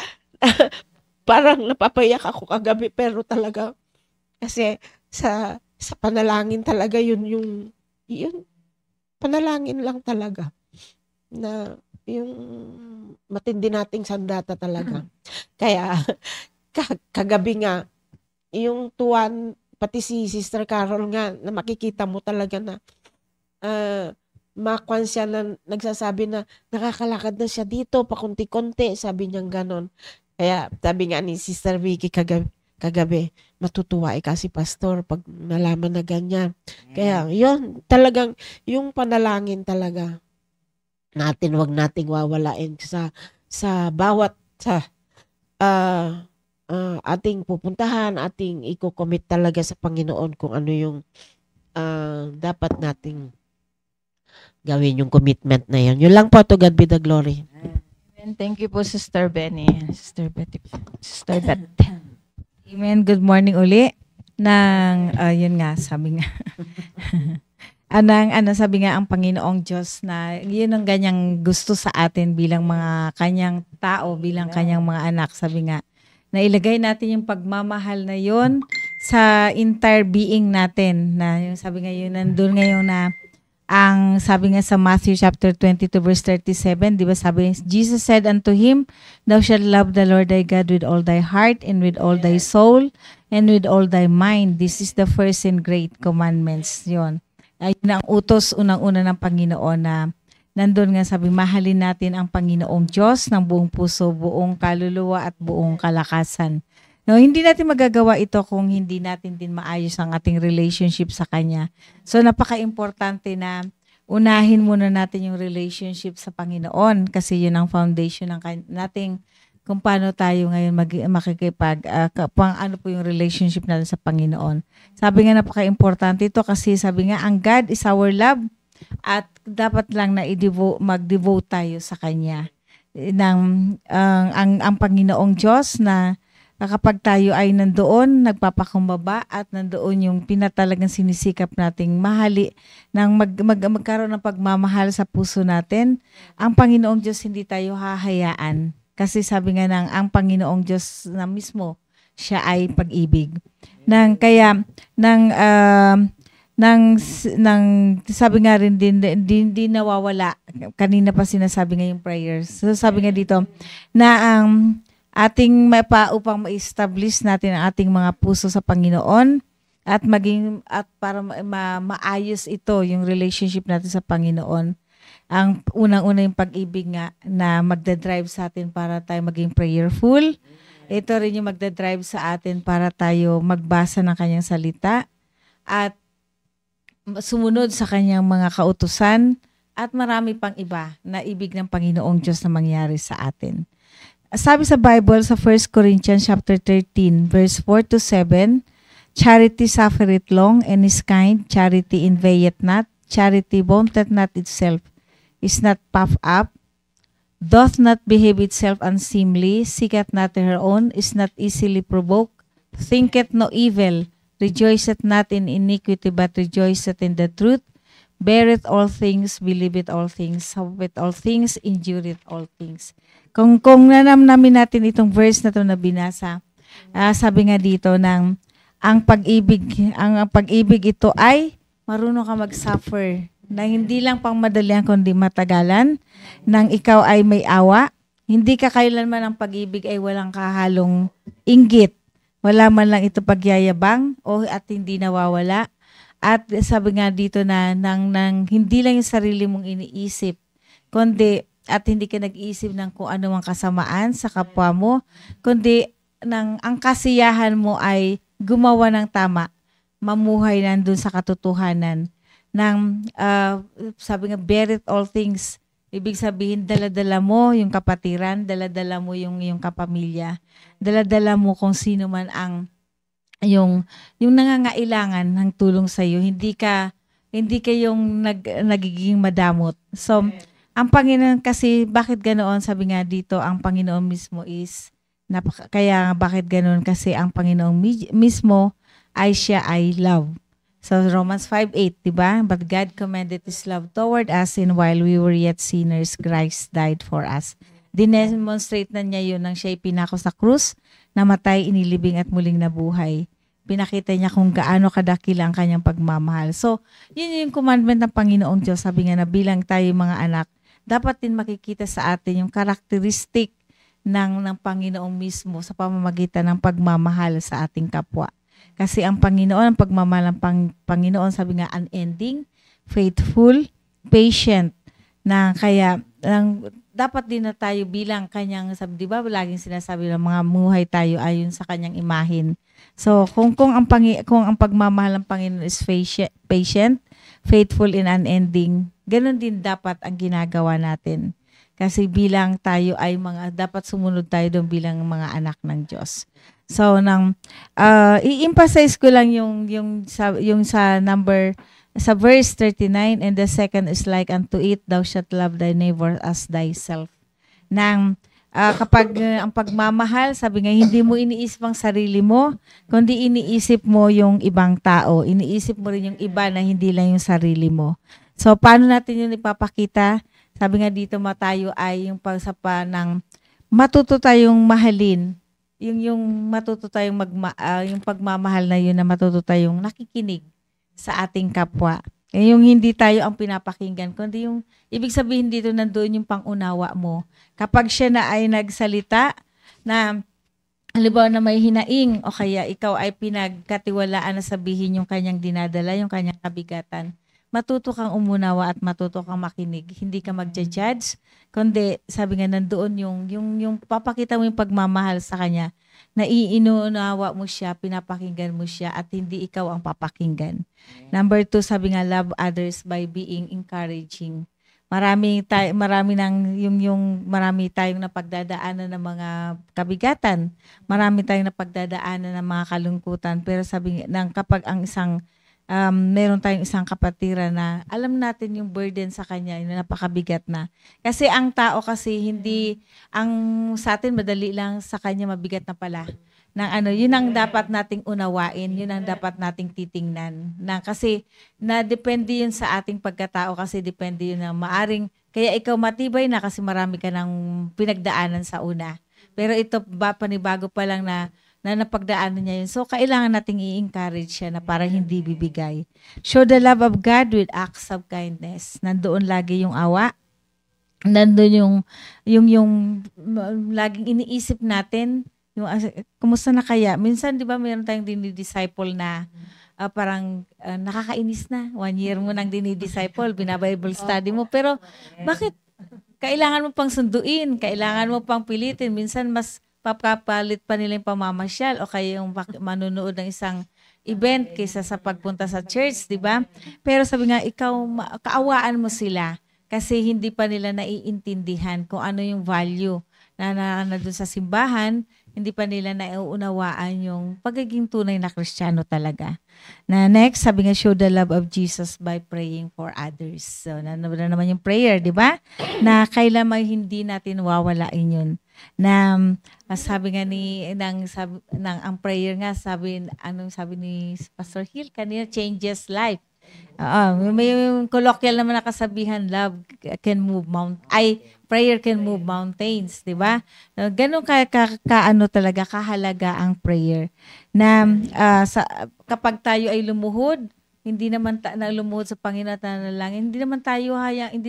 Parang napapayak ako kagabi pero talaga kasi sa panalangin talaga yun panalangin lang talaga na yung matindi nating sandata talaga. Kaya kagabi nga yung tuwan pati si Sister Carol nga na makikita mo talaga na makwan siya na nagsasabi na nakakalakad na siya dito pakunti-kunti, sabi niyang ganon. Kaya sabi nga ni Sister Vicky kagabi matutuwa kasi pastor pag nalaman na ganyan. Kaya yun talagang yung panalangin talaga natin, wag nating wawalain sa bawat ating pupuntahan, ating i-commit talaga sa Panginoon kung ano yung dapat nating gawin, yung commitment na yun. Yun lang po, to God be the glory. Amen. Thank you po, Sister Benny. Sister Betty. Sister Beth. Amen. Good morning uli. Yun nga, sabi nga. Sabi nga ang Panginoong Diyos na yun ang ganyang gusto sa atin bilang mga kanyang tao, bilang kanyang mga anak. Sabi nga, na ilagay natin yung pagmamahal na yun sa entire being natin. Na yung sabi nga yun, nandun ngayon na ang sabi nga sa Matthew chapter 22 verse 37, di ba sabi, Jesus said unto him, thou shalt love the Lord thy God with all thy heart and with all thy soul and with all thy mind. This is the first and great commandments. Yun. Ayun ang utos unang-una ng Panginoon na nandun nga sabi, mahalin natin ang Panginoong Diyos ng buong puso, buong kaluluwa at buong kalakasan. No, hindi natin magagawa ito kung hindi natin din maayos ang ating relationship sa Kanya. So, napaka-importante na unahin muna natin yung relationship sa Panginoon kasi yun ang foundation ng nating kung paano tayo ngayon ano po yung relationship natin sa Panginoon. Sabi nga napaka-importante ito kasi sabi nga ang God is our love at dapat lang na mag-devote tayo sa Kanya. Ang Panginoong Diyos na kapag tayo ay nandoon, nagpapakumbaba at nandoon yung pinatalagang sinisikap nating magkaroon ng pagmamahal sa puso natin, ang Panginoong Diyos hindi tayo hahayaan. Kasi sabi nga ang Panginoong Diyos na mismo, siya ay pag-ibig. Sabi nga rin din nawawala. Kanina pa sinasabi nga yung prayers. So sabi nga dito na upang ma-establish natin ang ating mga puso sa Panginoon at para maayos ito yung relationship natin sa Panginoon. Ang unang-una yung pag-ibig nga na magdadrive sa atin para tayo maging prayerful. Ito rin yung magdadrive sa atin para tayo magbasa ng kanyang salita at sumunod sa kanyang mga kautusan at marami pang iba na ibig ng Panginoong Diyos na mangyari sa atin. Sabi sa Bible sa 1 Corinthians chapter 13 verse 4 to 7, charity suffereth long and is kind, charity envieth not, charity vaunteth not itself, is not puffed up, doth not behave itself unseemly, seeketh not her own, is not easily provoked, thinketh no evil, rejoiceth not in iniquity, but rejoiceth in the truth, beareth all things, believeth all things, hopeth all things, endureth all things. Kung nanamnamin natin itong verse na ito na binasa, sabi nga dito ng ang pag-ibig ito ay marunong ka mag-suffer na hindi lang pang madalian kundi matagalan, nang ikaw ay may awa, hindi ka kailanman ang pag-ibig ay walang kahalong inggit, wala man lang ito pagyayabang at hindi nawawala. At sabi nga dito na nang hindi lang yung sarili mong iniisip, kundi at hindi ka nag-iisip ng kung ano mang kasamaan sa kapwa mo, kundi ang kasiyahan mo ay gumawa ng tama, mamuhay nandun sa katotohanan, ng sabi nga, beareth all things. Ibig sabihin, daladala mo yung kapatiran, daladala mo yung kapamilya, daladala mo kung sino man ang yung nangangailangan ng tulong sa iyo. Hindi ka yung nagiging madamot. So, ang Panginoon kasi, bakit ganoon? Sabi nga dito, ang Panginoon mismo is, kaya bakit ganoon? Kasi ang Panginoon mismo siya ay love. So, Romans 5:8, diba? But God commended His love toward us, and while we were yet sinners, Christ died for us. Dinemonstrate na niya yun nang siya'y pinako sa krus, namatay, inilibing at muling nabuhay. Pinakita niya kung gaano kadakila ang kanyang pagmamahal. So, yun yung commandment ng Panginoong Diyos. Sabi nga na bilang tayo mga anak, dapat din makikita sa atin yung karakteristik ng Panginoong mismo sa pamamagitan ng pagmamahal sa ating kapwa. Kasi ang Panginoon, ang pagmamahal ng Panginoon, sabi nga, unending, faithful, patient, na kaya dapat din na tayo bilang kanyang, sabi, di ba, laging sinasabi ng mga muhay tayo ayon sa kanyang imahin. So, kung ang pagmamahal ng Panginoon is patient, faithful, and unending, ganun din dapat ang ginagawa natin. Kasi bilang tayo ay dapat sumunod tayo doon bilang mga anak ng Diyos. So, i-emphasize ko lang yung sa verse 39, and the second is like unto it, thou shalt love thy neighbor as thyself. Kapag ang pagmamahal, sabi nga, hindi mo iniisip ang sarili mo, kundi iniisip mo yung ibang tao. Iniisip mo rin yung iba na hindi lang yung sarili mo. So, paano natin yun ipapakita? Sabi nga dito, tayo ay yung pagsapa ng matuto tayong mahalin. Yung matuto tayong yung pagmamahal na yun na matuto tayong nakikinig sa ating kapwa. Yung hindi tayo ang pinapakinggan, kundi yung ibig sabihin dito nandoon yung pangunawa mo. Kapag siya na ay nagsalita na halimbawa na may hinaing o kaya ikaw ay pinagkatiwalaan na sabihin yung kanyang dinadala, yung kanyang kabigatan, matuto kang umunawa at matuto kang makinig. Hindi ka magja-judge, kundi sabi nga nandoon yung papakita mo yung pagmamahal sa kanya, na iinunawa mo siya, pinapakinggan mo siya, at hindi ikaw ang papakinggan. Number 2, sabi nga, love others by being encouraging. Marami tayong napagdadaanan ng mga kabigatan, marami tayong napagdadaanan ng mga kalungkutan, pero sabi nga, kapag ang meron tayong isang kapatiran na alam natin yung burden sa kanya, yung napakabigat na. Kasi ang tao kasi hindi, sa atin madali lang, sa kanya mabigat na pala. Yun ang dapat nating unawain, yun ang dapat nating titingnan. Kasi depende yun sa ating pagkatao, kasi depende yun na maaring, kaya ikaw matibay na kasi marami ka ng pinagdaanan sa una. Pero ito panibago pa lang na napagdaanan niya yun. So, kailangan nating i-encourage siya na para hindi bibigay. Show the love of God with acts of kindness. Nandoon lagi yung awa. Nandoon yung laging iniisip natin, yung kumusta na kaya? Minsan, di ba, mayroon tayong dinidisciple na parang nakakainis na. 1 year mo nang dinidisciple, binabible study mo. Pero, bakit? Kailangan mo pang sunduin, kailangan mo pang pilitin. Minsan, mas papalit pa nila yung pamamasyal o kaya yung manunood ng isang event kaysa sa pagpunta sa church, di ba? Pero sabi nga, ikaw, kaawaan mo sila Kasi hindi pa nila naiintindihan kung ano yung value na doon sa simbahan, hindi pa nila nauunawaan yung pagiging tunay na Kristiyano talaga. Na next, sabi nga, show the love of Jesus by praying for others. So, na naman yung prayer, di ba? Na kailan may hindi natin wawalain yun. Na sabi nga ang prayer nga, anong sabi ni Pastor Hill kanina, changes life. May colloquial naman na kasabihan, prayer can move mountains, di ba? Ganun talaga kahalaga ang prayer. Na kapag tayo ay lumuhod, hindi naman na lumuhod sa Panginoon at nanalangin, hindi naman tayo hayaan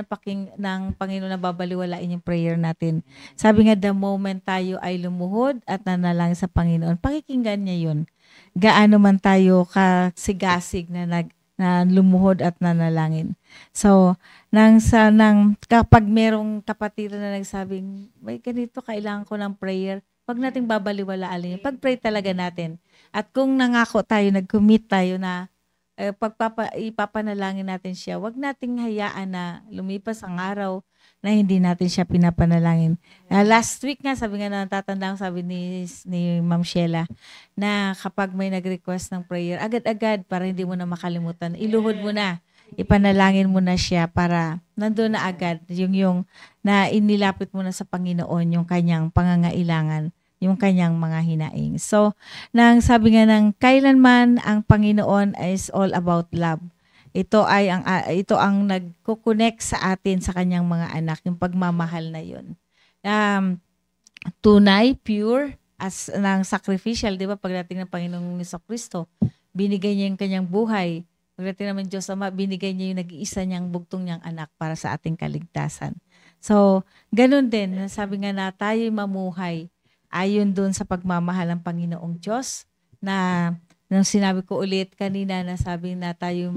ng Panginoon na babaliwalain yung prayer natin. Sabi nga, the moment tayo ay lumuhod at nanalangin sa Panginoon, pakikinggan niya yun. Gaano man tayo kasigasig na lumuhod at nanalangin. So, kapag merong kapatid na nagsabing, may ganito, kailangan ko ng prayer, wag nating babaliwalaan yun. Pag-pray talaga natin. At kung nangako tayo, nag-commit tayo na ipapanalangin natin siya, wag nating hayaan na lumipas ang araw na hindi natin siya pinapanalangin. Last week nga, sabi nga natatandaan, sabi ni Ma'am Sheila, na kapag may nag-request ng prayer, agad-agad para hindi mo na makalimutan, iluhod mo na, ipanalangin mo na siya para nandoon na agad yung na inilapit mo na sa Panginoon yung kanyang pangangailangan, yung kanyang mga hinaing. So, sabi nga kailanman ang Panginoon is all about love. Ito ang nagko-connect sa atin sa kanyang mga anak, yung pagmamahal na yun. Tunay, pure, as ng sacrificial, di ba? Pagdating ng Panginoong Jesucristo, binigay niya yung kanyang buhay. Pagdating naman Diyos Ama, binigay niya yung nag-iisa niyang bugtong niyang anak para sa ating kaligtasan. So, ganun din, sabi nga na tayo'y mamuhay ayon doon sa pagmamahal ng Panginoong Diyos na nung sinabi ko ulit kanina na sabi na tayo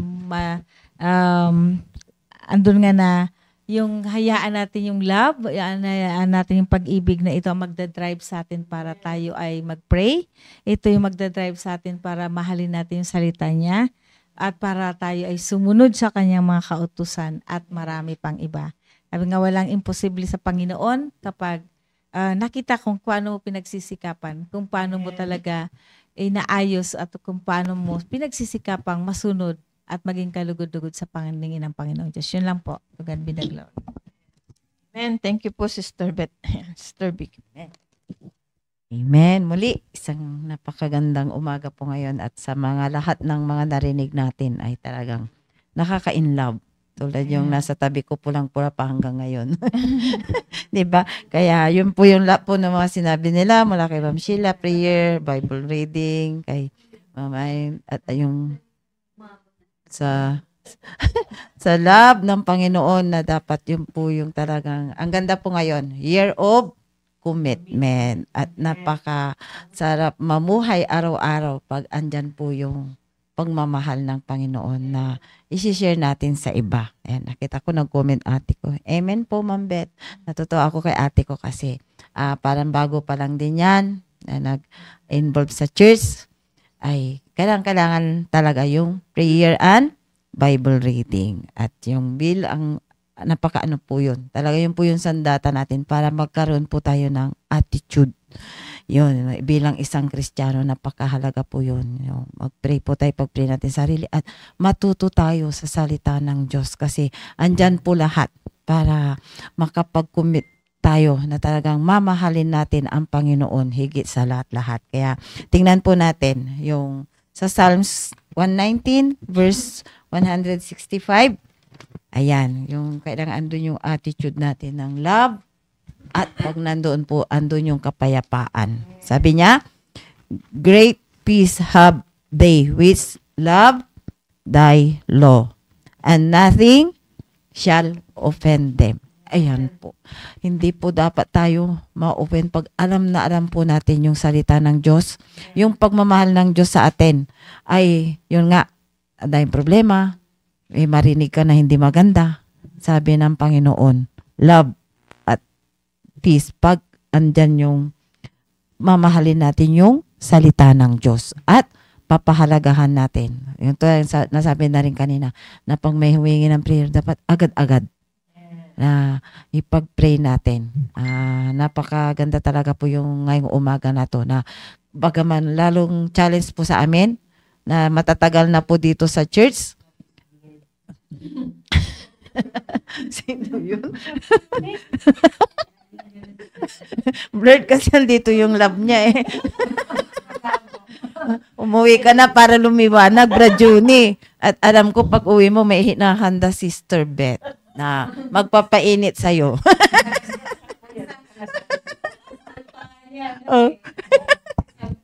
andun nga na yung hayaan natin yung love, hayaan natin yung pag-ibig na ito ang magdadrive sa atin para tayo ay mag-pray. Ito yung magdadrive sa atin para mahalin natin yung salita niya at para tayo ay sumunod sa kanyang mga kautusan at marami pang iba. Sabi nga walang imposible sa Panginoon kapag nakita kung paano mo pinagsisikapan, kung paano mo talaga naayos at kung paano mo pinagsisikapang masunod at maging kalugod-lugod sa paningin ng Panginoong Diyos. Yun lang po. To God be the glory. Amen. Thank you po, Sister Beth. Sister Vic. Amen. Muli, isang napakagandang umaga po ngayon at sa mga lahat ng mga narinig natin ay talagang nakaka-inlove. Tulad yung nasa tabi ko pulang-pula pa hanggang ngayon. Diba? Kaya yun po yung lahat po ng mga sinabi nila mula kay Ma'am Sheila, prayer, Bible reading, kay Ma'am at yung sa love ng Panginoon na dapat yun po yung talagang, ang ganda po ngayon, year of commitment at napaka sarap mamuhay araw-araw pag andyan po yung pagmamahal ng Panginoon na isi-share natin sa iba. Ayan, nakita ko nag-comment ate ko. Amen po, Ma'am Beth. Natutuwa ako kay ate ko kasi parang bago pa lang din yan na nag-involve sa church ay kailangan talaga yung prayer and Bible reading. At yung bill, ang napakaano po yun. Talaga yun po yung sandata natin para magkaroon po tayo ng attitude. Yun, bilang isang Kristiyano, napakahalaga po yun. Mag-pray po tayo, pag-pray natin sarili at matuto tayo sa salita ng Diyos kasi andyan po lahat para makapag-commit tayo na talagang mamahalin natin ang Panginoon higit sa lahat-lahat. Kaya tingnan po natin yung sa Psalms 119 verse 165. Ayan, yung kailangan andun yung attitude natin ng love at pag nandoon po, andun yung kapayapaan. Sabi niya, great peace have they which love thy law, and nothing shall offend them. Ayan po. Hindi po dapat tayo ma-offend pag alam na alam po natin yung salita ng Diyos. Yung pagmamahal ng Diyos sa atin ay, yun nga, dahil problema, marinig ka na hindi maganda. Sabi ng Panginoon, love at peace. Pag andyan yung mamahalin natin yung salita ng Diyos. At papahalagahan natin. Yung to, nasabi na rin kanina, na pag may humingi ng prayer, dapat agad-agad na ipag-pray natin. Napakaganda talaga po yung ngayong umaga na to, na bagaman lalong challenge po sa amin, na matatagal na po dito sa church. Sino yun? Blurred kasi dito yung love niya eh. Umuwi ka na para lumiwanag, Bra Juni. At alam ko pag uwi mo may hinahanda Sister Beth na magpapainit sa'yo. Oh.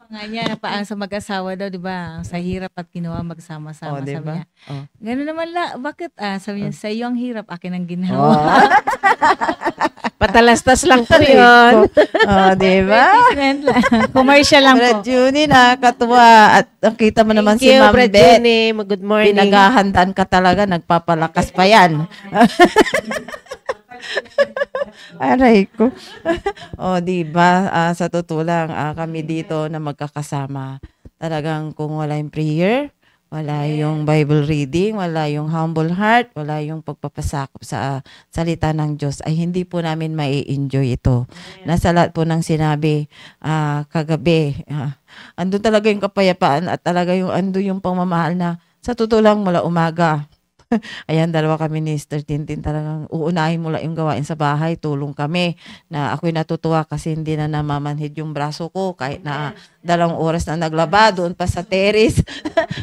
Nga niya, paang sa mag-asawa daw, di ba? Sa hirap at ginawa magsama-sama, Oh, diba? sabi niya. Oh. Gano'n naman bakit? Sabi niya, sa iyo ang hirap, akin ang Oh. ginawa. Patalastas lang po yun. Oh, di ba? Advertisement lang. Commercial lang Brad po. Juni, nakakatuwa. At nakita mo naman si Thank you, Ma'am Brad Beth. Jenny. Good morning. Pinaghahandaan ka talaga, nagpapalakas pa yan. Aray ko. O, di ba? Sa totoo lang, kami dito na magkakasama. Talagang kung wala yung prayer, wala yung Bible reading, wala yung humble heart, wala yung pagpapasakop sa salita ng Diyos, ay hindi po namin mai-enjoy ito. Nasa lahat po ng sinabi kagabi, andun talaga yung kapayapaan at talaga yung andun yung pangmamahal na sa totoo lang mula umaga. Ayan, dalawa kami ni Mr. Tintin, talagang uunahin mula yung gawain sa bahay, tulong kami, na ako'y natutuwa kasi hindi na namamanhid yung braso ko kahit na 2 oras na naglaba doon pa sa terrace.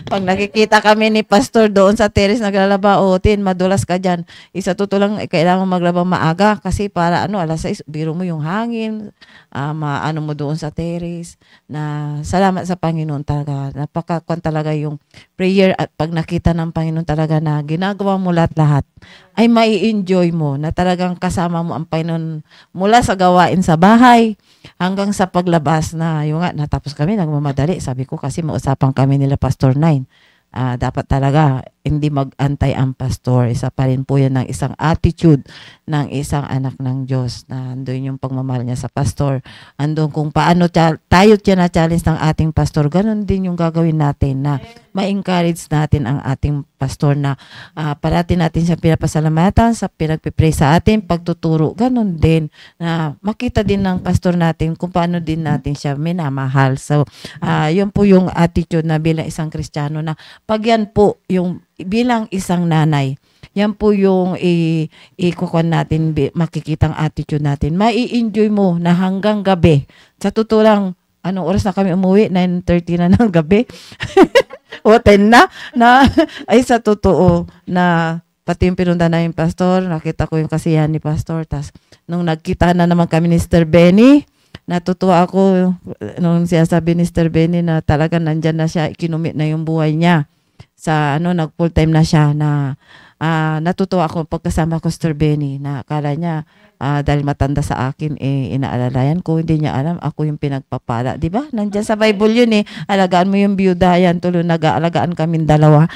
Pag nakikita kami ni Pastor doon sa terrace naglalaba, Tin, madulas ka dyan. Isa totoo lang, kailangan maglaba maaga kasi para alas 6, biro mo yung hangin, maano mo doon sa terrace. Na salamat sa Panginoon talaga. Napakakwan talaga yung prayer at pag nakita ng Panginoon talaga na ginagawa mo lahat-lahat, ay mai-enjoy mo na talagang kasama mo ang Panginoon mula sa gawain sa bahay hanggang sa paglabas na yung nga, natapos kami, nagmamadali. Sabi ko kasi mausapan kami nila Pastor 9. Dapat talaga hindi mag-antay ang pastor. Isa pa rin po yan ng isang attitude ng isang anak ng Diyos. Na andun yung pagmamahal niya sa pastor. Andun kung paano tayo na-challenge ng ating pastor. Ganon din yung gagawin natin na ma-encourage natin ang ating pastor na parati natin siya pinapasalamatan sa pinagpipray sa atin, pagtuturo. Ganon din na makita din ng pastor natin kung paano din natin siya minamahal. So, yun po yung attitude na bilang isang Kristiyano na pag yan po yung bilang isang nanay, yan po yung ikukuhan natin, makikitang attitude natin. Mai-enjoy mo na hanggang gabi. Sa totoo lang, anong oras na kami umuwi? 9:30 na ng gabi. O 10 na ay sa totoo na pati yung pinunta na yung pastor, nakita ko yung kasiyahan ni pastor. Tas nung nagkita na naman kami ni Mr. Benny, natutuwa ako nung sinasabi ni Mr. Benny na talaga nandyan na siya, ikinumit na yung buhay niya. Sa nag full time na siya na natutuwa ako pagkasama ko Mr. Benny na akala niya dahil matanda sa akin inaalalayan ko, hindi niya alam ako yung pinagpapala, di ba? Nandiyan sa Bible yun alagaan mo yung byuda, yan tuloy nag-aalagaan kaming dalawa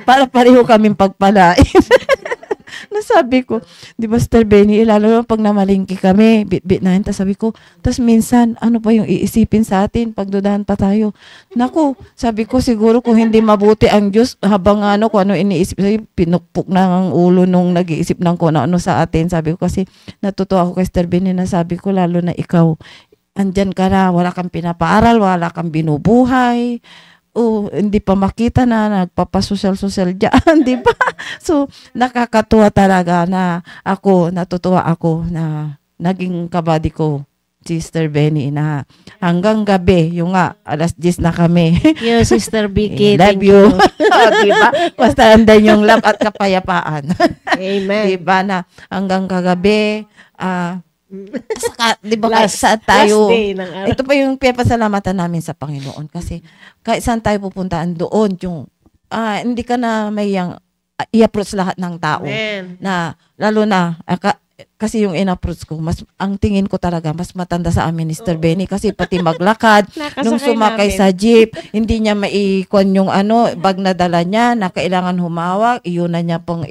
para pareho kaming pagpalain. Nasabi ko, di ba Mr. Benny, lalo na pag namalingki kami, bit na yun, sabi ko, tas minsan, ano pa yung iisipin sa atin, pagdudahan pa tayo. Naku, sabi ko, siguro kung hindi mabuti ang Diyos, habang kung ano iniisip, pinukpok na ang ulo nung nag-iisip ng kung ano sa atin. Sabi ko kasi, natutuwa ako kay Mr. Benny na sabi ko, lalo na ikaw, andyan ka na, wala kang pinapaaral, wala kang binubuhay, hindi pa makita na nagpapasosyal-sosyal dyan, di ba? So, nakakatuwa talaga na natutuwa ako na naging kabady ko, Sister Benny, na hanggang gabi, yung alas 10 na kami. Yo, Sister Vicky. Love you. Di ba? Basta andan yung love at kapayapaan. Amen. Di ba na hanggang kagabi, saka, di ba Last tayo, day ng araw. ito pa yung pinapasalamatan namin sa Panginoon kasi kahit saan tayo pupuntaan doon, yung hindi ka na mayang i-approach lahat ng tao. Amen. Na lalo na kasi yung in-approach ko, ang tingin ko talaga, mas matanda sa amin ni Mr. Benny kasi pati maglakad, nung Nakasakay sumakay namin. sa jeep, hindi niya maikon yung bag na dala niya, na kailangan humawak, iyon na niya pong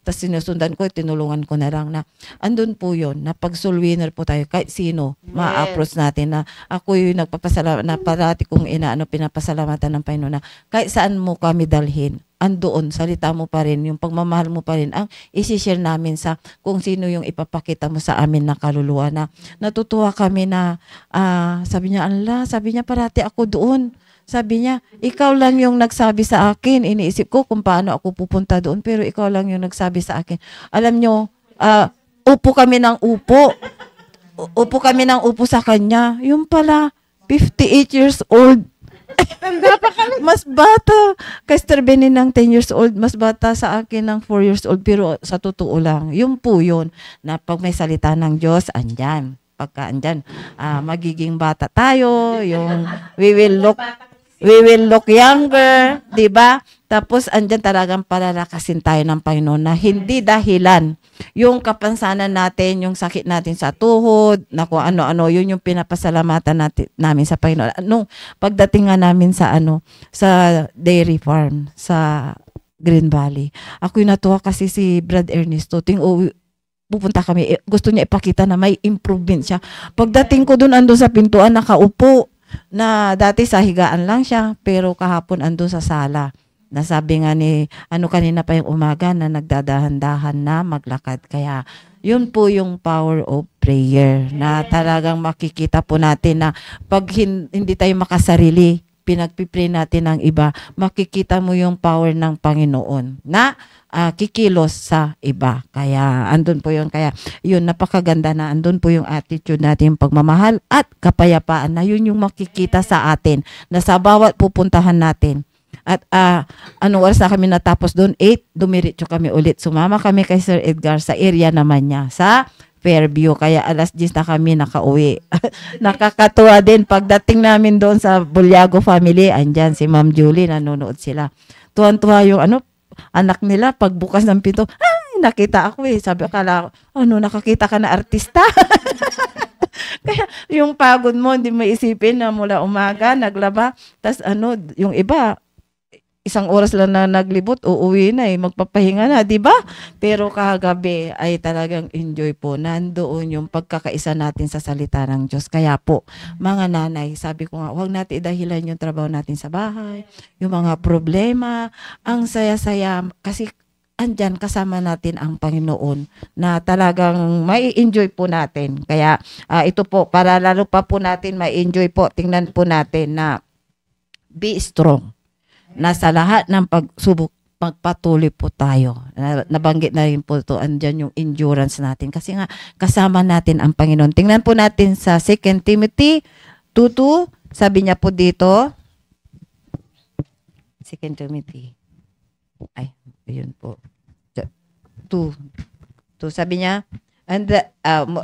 tapos sinusundan ko, tinulungan ko na lang na, andun po yun, na pag soul winner po tayo, kahit sino, ma-approach natin na, ako yung nagpapasalamat, na parati kong pinapasalamatan ng Panginoon na, kahit saan mo kami dalhin, andoon, salita mo pa rin, yung pagmamahal mo pa rin, ang isi-share namin sa kung sino yung ipapakita mo sa amin na kaluluwa na natutuwa kami na, sabi niya parati ako doon. Sabi niya, ikaw lang yung nagsabi sa akin. Iniisip ko kung paano ako pupunta doon, pero ikaw lang yung nagsabi sa akin. Alam nyo, upo kami ng upo. Upo kami ng upo sa kanya. Yung pala, 58 years old. Mas bata. Kay Mr. Benny ng 10 years old, mas bata sa akin ng 4 years old. Pero sa totoo lang, yun po yun, na pag may salita ng Diyos, andyan. Pagka andyan, magiging bata tayo, yung we will look younger, di ba? Tapos andyan talagang palalakasin tayo ng Panginoon na hindi dahilan yung kapansanan natin, yung sakit natin sa tuhod, na kung ano-ano, yun yung pinapasalamatan namin sa Panginoon. Nung pagdating nga namin sa sa dairy farm sa Green Valley, ako yung natuwa kasi si Brad Ernesto, pupunta kami, gusto niya ipakita na may improvement siya. Pagdating ko doon, ando sa pintuan, nakaupo, na dati sa higaan lang siya, pero kahapon ando sa sala. Nasabi nga ni, kanina pa yung umaga na nagdadahan-dahan na maglakad. Kaya, yun po yung power of prayer na talagang makikita po natin na pag hindi tayo makasarili, pinagpipray natin ng iba, makikita mo yung power ng Panginoon na kikilos sa iba. Kaya, andun po yun. Kaya, yun, napakaganda na andun po yung attitude natin, yung pagmamahal at kapayapaan na yun yung makikita sa atin na sa bawat pupuntahan natin. At anong oras na kami natapos doon? 8, dumiritso kami ulit. Sumama kami kay Sir Edgar sa area naman niya, sa Fairview. Kaya alas 10 na kami nakauwi. Nakakatuwa din pagdating namin doon sa Bulyago family. Andyan si Ma'am Julie, nanonood sila. Tuwan-tuwa yung anak nila pagbukas ng pinto. Ay, nakita ako Sabi akala ko, nakakita ka na artista. Kaya yung pagod mo, hindi mo isipin na mula umaga, naglaba. Tas yung iba, 1 oras lang na naglibot, uuwi na magpapahinga na, di ba? Pero kagabi ay talagang enjoy po. Nandoon yung pagkakaisa natin sa salita ng Diyos. Kaya po, mga nanay, sabi ko nga, huwag natin idahilan yung trabaho natin sa bahay, yung mga problema, ang saya-saya, kasi andyan kasama natin ang Panginoon na talagang may enjoy po natin. Kaya ito po, para lalo pa po natin may enjoy po, tingnan po natin na be strong. Na sa lahat ng pagsubok, magpatuloy po tayo. Nabanggit na rin po ito, andyan yung endurance natin. Kasi nga, kasama natin ang Panginoon. Tingnan po natin sa 2 Timothy 2:2. Sabi niya po dito, 2 Timothy. Ay, yun po. 2. Sabi niya, and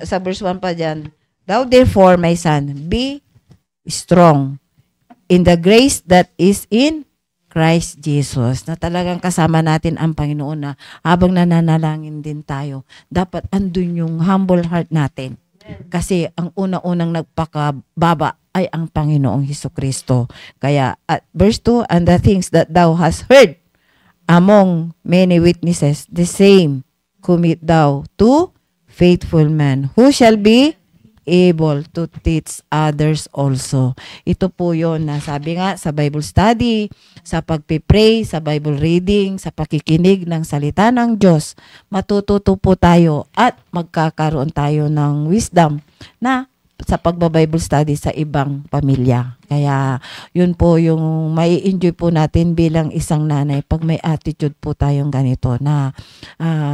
sa verse 1 pa dyan, thou therefore, my son, be strong in the grace that is in Christ Jesus, na talagang kasama natin ang Panginoon na habang nananalangin din tayo, dapat andun yung humble heart natin. Kasi ang una-unang nagpakababa ay ang Panginoong Hesukristo. Kaya at verse 2, and the things that thou hast heard among many witnesses, the same commit thou to faithful men, who shall be able to teach others also. Ito po yun na sabi nga sa Bible study, sa pagpipray, sa Bible reading, sa pakikinig ng salita ng Diyos, matututo po tayo at magkakaroon tayo ng wisdom na sa pagba-Bible study sa ibang pamilya. Kaya yun po yung may enjoy po natin bilang isang nanay pag may attitude po tayong ganito na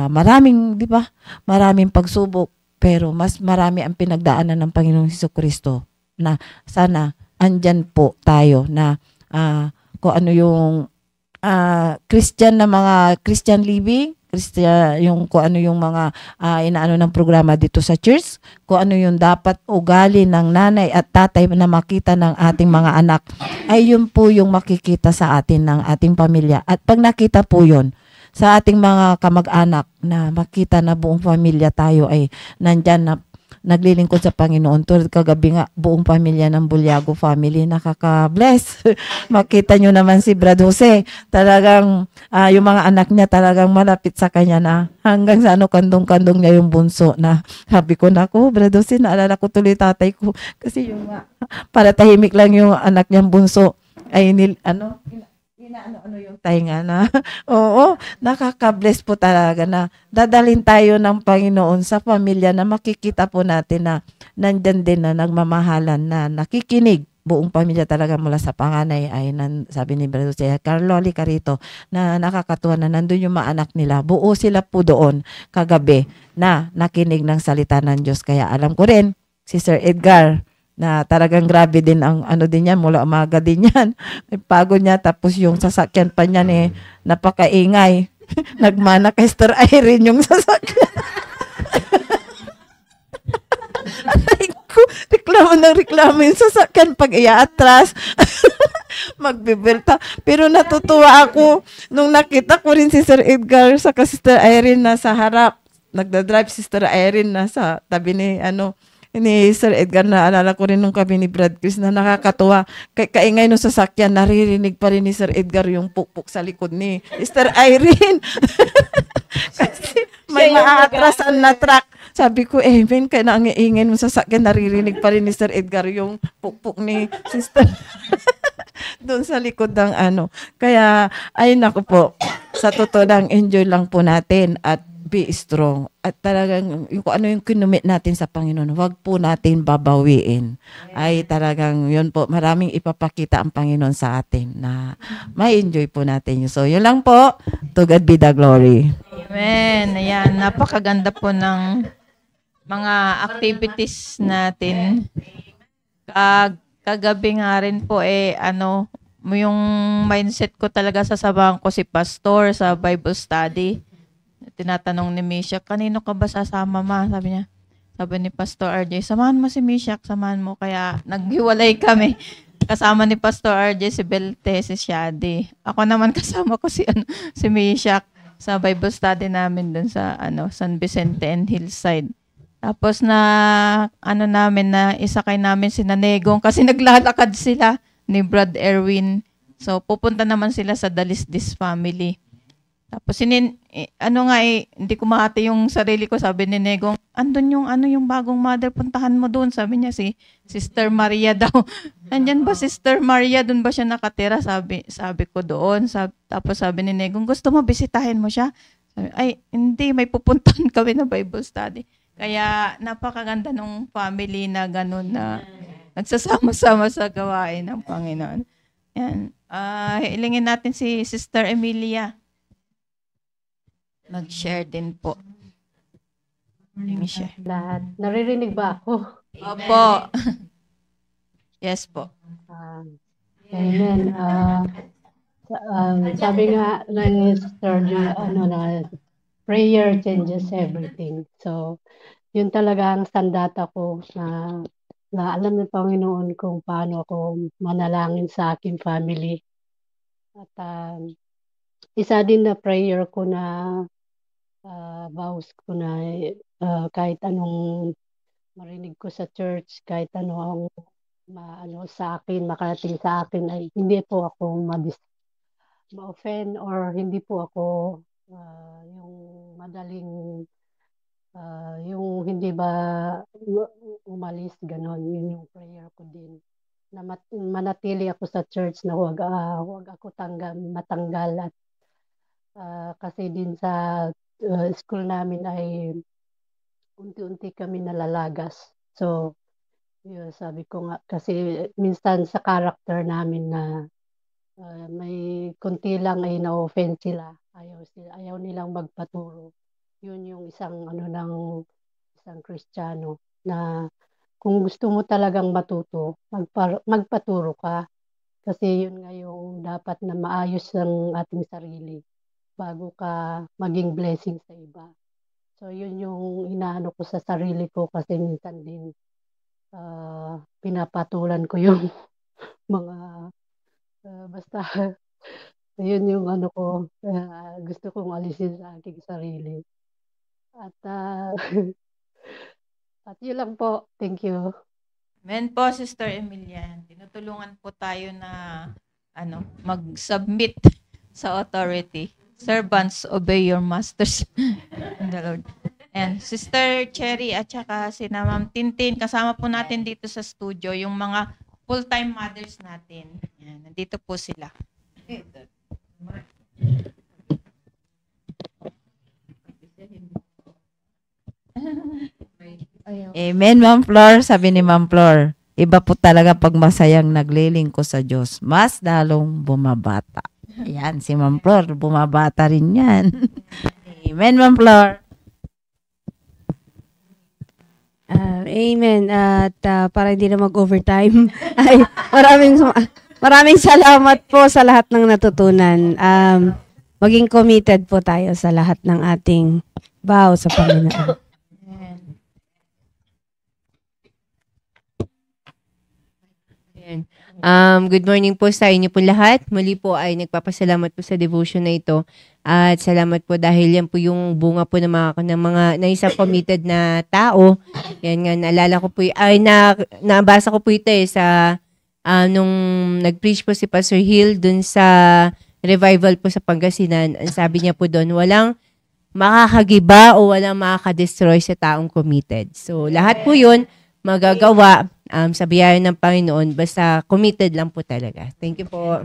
maraming, di ba? Maraming pagsubok, pero mas marami ang pinagdaanan ng Panginoong Hesukristo na sana andyan po tayo na kung ano yung Christian na mga Christian living, yung kung ano yung mga inaano ng programa dito sa church, kung ano yung dapat ugali ng nanay at tatay na makita ng ating mga anak, ay yun po yung makikita sa atin ng ating pamilya. At pag nakita po yun, sa ating mga kamag-anak na makita na buong pamilya tayo ay nandyan na naglilingkod sa Panginoon. Tulad kagabi nga, buong pamilya ng Bulyago family, nakaka-bless. Makita nyo naman si Brad Jose, talagang yung mga anak niya talagang malapit sa kanya na hanggang sa kandong-kandong niya yung bunso na sabi ko, nako, Brad Jose, naalala ko tuloy tatay ko. Kasi yung para tahimik lang yung anak niyang bunso ay inaano yung tainga na. Oo, nakaka-bless po talaga na dadalhin tayo ng Panginoon sa pamilya na makikita po natin na nandyan din na nagmamahalan na nakikinig. Buong pamilya talaga mula sa panganay ay sabi ni Brother Jose, Carlo, ka rito, na nakakatuwa na nandun yung mga anak nila. Buo sila po doon kagabi na nakinig ng salita ng Diyos. Kaya alam ko rin, si Sir Edgar, na talagang grabe din ang din yan, mula umaga din yan. Pagod niya, tapos yung sasakyan pa niya napakaingay. Nagmana kay Star Irene yung sasakyan. reklamo yung sasakyan pag iaatras. Magbibelta. Pero natutuwa ako nung nakita ko rin si Sir Edgar sa Sister Irene na sa harap. Nagdadrive si Sister Irene na sa tabi ni Sir Edgar. Naalala ko rin nung kami ni Brad Chris na nakakatuwa. Kaingay nung sasakyan, naririnig pa rin ni Sir Edgar yung pukpuk sa likod ni Sister Irene. Kasi may maatrasan na truck. Sabi ko, Ben, kaya na ang iingay nung sasakyan, naririnig pa rin ni Sir Edgar yung pukpuk ni Sister doon sa likod ng Kaya, ayun ako po, sa totoo lang, enjoy lang po natin at be strong. At talagang yung ano yung kinumit natin sa Panginoon, wag po natin babawiin. Ay talagang yun po, maraming ipapakita ang Panginoon sa atin na may enjoy po natin yun. So yun lang po. To God be the glory. Amen. Ayan, napakaganda po ng mga activities natin. Kagabi nga rin po yung mindset ko talaga sasabahan ko si Pastor sa Bible study. Tinatanong ni Mishak, kanino ka ba sasama, ma? Sabi ni Pastor RJ, samahan mo si Mishak, samahan mo. Kaya naghiwalay kami. Kasama ni Pastor RJ si Belte, si Shadi. Ako naman kasama ko si Mishak sa Bible study namin dun sa San Vicente and Hillside. Tapos namin na isakay namin si Nanegong kasi naglalakad sila ni Brad Erwin. So pupunta naman sila sa Dalisdis family. Tapos hindi ko mahati yung sarili ko, sabi ni Negong, andun yung bagong mother, puntahan mo doon. Sabi niya si Sister Maria daw. Andyan ba Sister Maria? Doon ba siya nakatira? Sabi ko doon. Tapos sabi ni Negong, gusto mo bisitahin mo siya? Sabi, ay, hindi, may pupuntahan kami na Bible study. Kaya napakaganda nung family na gano'n na nagsasama-sama sa gawain ng Panginoon. Yan. Hilingin natin si Sister Emilia. Mag-share din po. Lahat. Naririnig ba ako? Opo. Yes po. Amen. Sabi nga ng Sister na prayer changes everything. So, yun talaga ang sandata ko na alam ng Panginoon kung paano ako manalangin sa aking family. At isa din na prayer ko na vows ko na kahit anong marinig ko sa church, kahit ano ang sa akin, makarating sa akin, ay hindi po ako ma-offend or hindi po ako yung madaling yung hindi ba umalis, ganon. Yun yung prayer ko din. Na manatili ako sa church na huwag ako matanggal at kasi din sa school namin ay unti-unti kami nalalagas. So, yun, sabi ko nga, kasi minsan sa character namin na may konti lang ay na-offend sila. Ayaw nilang magpaturo. Yun yung isang isang Kristiyano na kung gusto mo talagang matuto, magpaturo ka. Kasi yun nga yung dapat na maayos ang ating sarili bago ka maging blessing sa iba. So, yun yung inaano ko sa sarili ko kasi minsan din pinapatulan ko yung mga basta Yun yung ano ko, gusto kong alisin sa aking sarili. At, at yun lang po. Thank you. Amen po, Sister Emilia. Tinutulungan po tayo na mag-submit sa authority. Servants, obey your masters. In the Lord. And Sister Cherry at saka si Ma'am Tintin, kasama po natin dito sa studio, yung mga full-time mothers natin. Yan, nandito po sila. Amen, Ma'am Flor. Sabi ni Ma'am Flor, iba po talaga pag masayang naglilingkod sa Diyos. Mas lalong bumabata. Yan, si Ma'am Flor, bumabata rin yan. Amen, Ma'am Flor. Amen. At para hindi na mag-overtime, ay maraming salamat po sa lahat ng natutunan. Maging committed po tayo sa lahat ng ating vow sa Panginoon. Good morning po sa inyo po lahat. Muli po ay nagpapasalamat po sa devotion na ito. At salamat po dahil yan po yung bunga po ng mga na isang committed na tao. Yan nga, naalala ko po, nabasa ko po ito sa nung nag-preach po si Pastor Hill dun sa revival po sa Pangasinan. Ang sabi niya po doon, walang makakagiba o walang makakadestroy sa taong committed. So lahat po yun magagawa sa biyaya ng Panginoon, basta committed lang po talaga. Thank you po.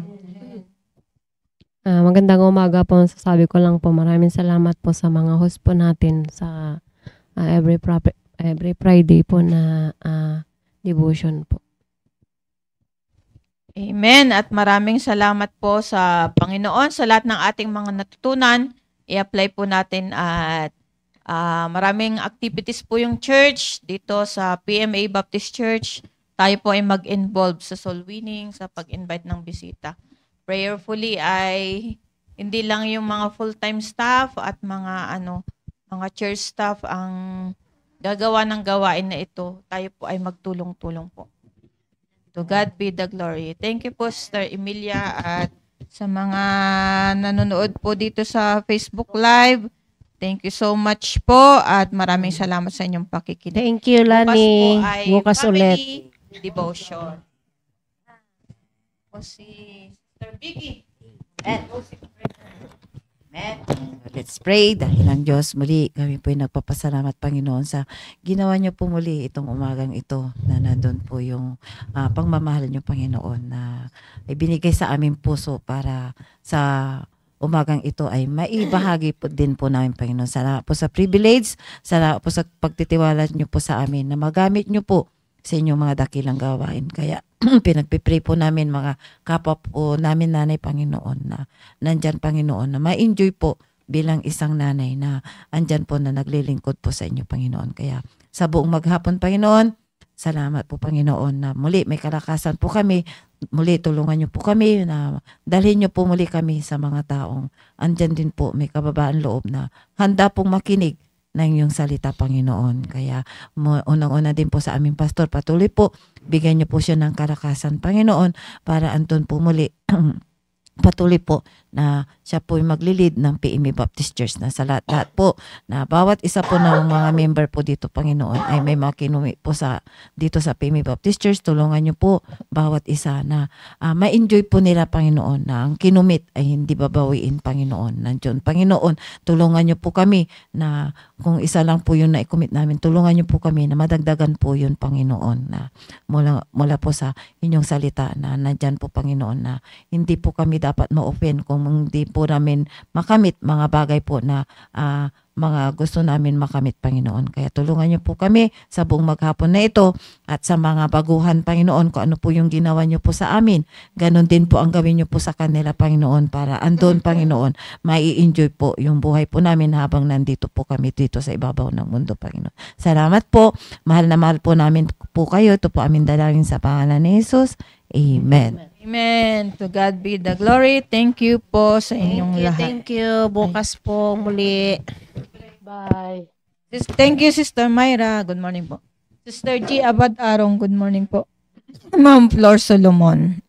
Magandang umaga po. Sasabi ko lang po, maraming salamat po sa mga host po natin sa every Friday po na devotion po. Amen. At maraming salamat po sa Panginoon sa lahat ng ating mga natutunan. I-apply po natin at maraming activities po yung church dito sa PMA Baptist Church. Tayo po ay mag-involve sa soul winning, sa pag-invite ng bisita. Prayerfully ay hindi lang yung mga full-time staff at mga church staff ang gagawa ng gawain na ito. Tayo po ay magtulong-tulong po. To God be the glory. Thank you po, Sister Emilia, at sa mga nanonood po dito sa Facebook Live. Thank you so much po at maraming salamat sa inyong pakikinig. Thank you, Lani. Bukas ulit. Devotion. O si Sister Vicky. Amen. Let's pray. Dahil ang Diyos, muli kami po ay nagpapasalamat, Panginoon, sa ginawa niyo po muli itong umagang ito na nandun po yung pangmamahal niyo, Panginoon, na ibinigay sa aming puso para sa umagang ito ay maibahagi po din po namin, Panginoon. Salamat po sa privilege, salamat po sa pagtitiwala niyo po sa amin na magamit niyo po sa inyong mga dakilang gawain. Kaya pinagpipray po namin mga kapwa po namin, nanay, Panginoon, na nandyan, Panginoon, na ma-enjoy po bilang isang nanay na andyan po na naglilingkod po sa inyo, Panginoon. Kaya sa buong maghapon, Panginoon, salamat po, Panginoon, na muli may kalakasan po kami. Muli tulungan niyo po kami na dalhin niyo po muli kami sa mga taong andyan din po may kababaan loob na handa pong makinig ng iyong salita, Panginoon. Kaya unang-una din po sa aming pastor, patuloy po, bigyan niyo po siya ng kalakasan, Panginoon, para andun po muli patuloy po na siya po maglilid ng PMA Baptist Church, na sa lahat po na bawat isa po ng mga member po dito, Panginoon, ay may makinumi po dito sa PMA Baptist Church. Tulungan niyo po bawat isa na ma-enjoy po nila, Panginoon, na ang kinumit ay hindi babawiin, Panginoon. Nandiyon, Panginoon, tulungan niyo po kami na kung isa lang po yung na-commit namin, tulungan niyo po kami na madagdagan po yun, Panginoon, na mula po sa inyong salita na nandyan po, Panginoon, na hindi po kami dapat ma-open kung hindi po namin makamit mga bagay po na mga gusto namin makamit, Panginoon. Kaya tulungan niyo po kami sa buong maghapon na ito at sa mga baguhan, Panginoon, kung ano po yung ginawa niyo po sa amin. Ganon din po ang gawin niyo po sa kanila, Panginoon, para andon, Panginoon, mai-enjoy po yung buhay po namin habang nandito po kami dito sa ibabaw ng mundo, Panginoon. Salamat po. Mahal na mahal po namin po kayo. Ito po aming dalangin sa pangalan ni Jesus. Amen. Amen. To God be the glory. Thank you po sa inyong lahat. Thank you. Bukas po muli. Bye. Thank you, Sister Myra. Good morning po. Sister G. Abad Arong, good morning po. Ma'am Flor Solomon.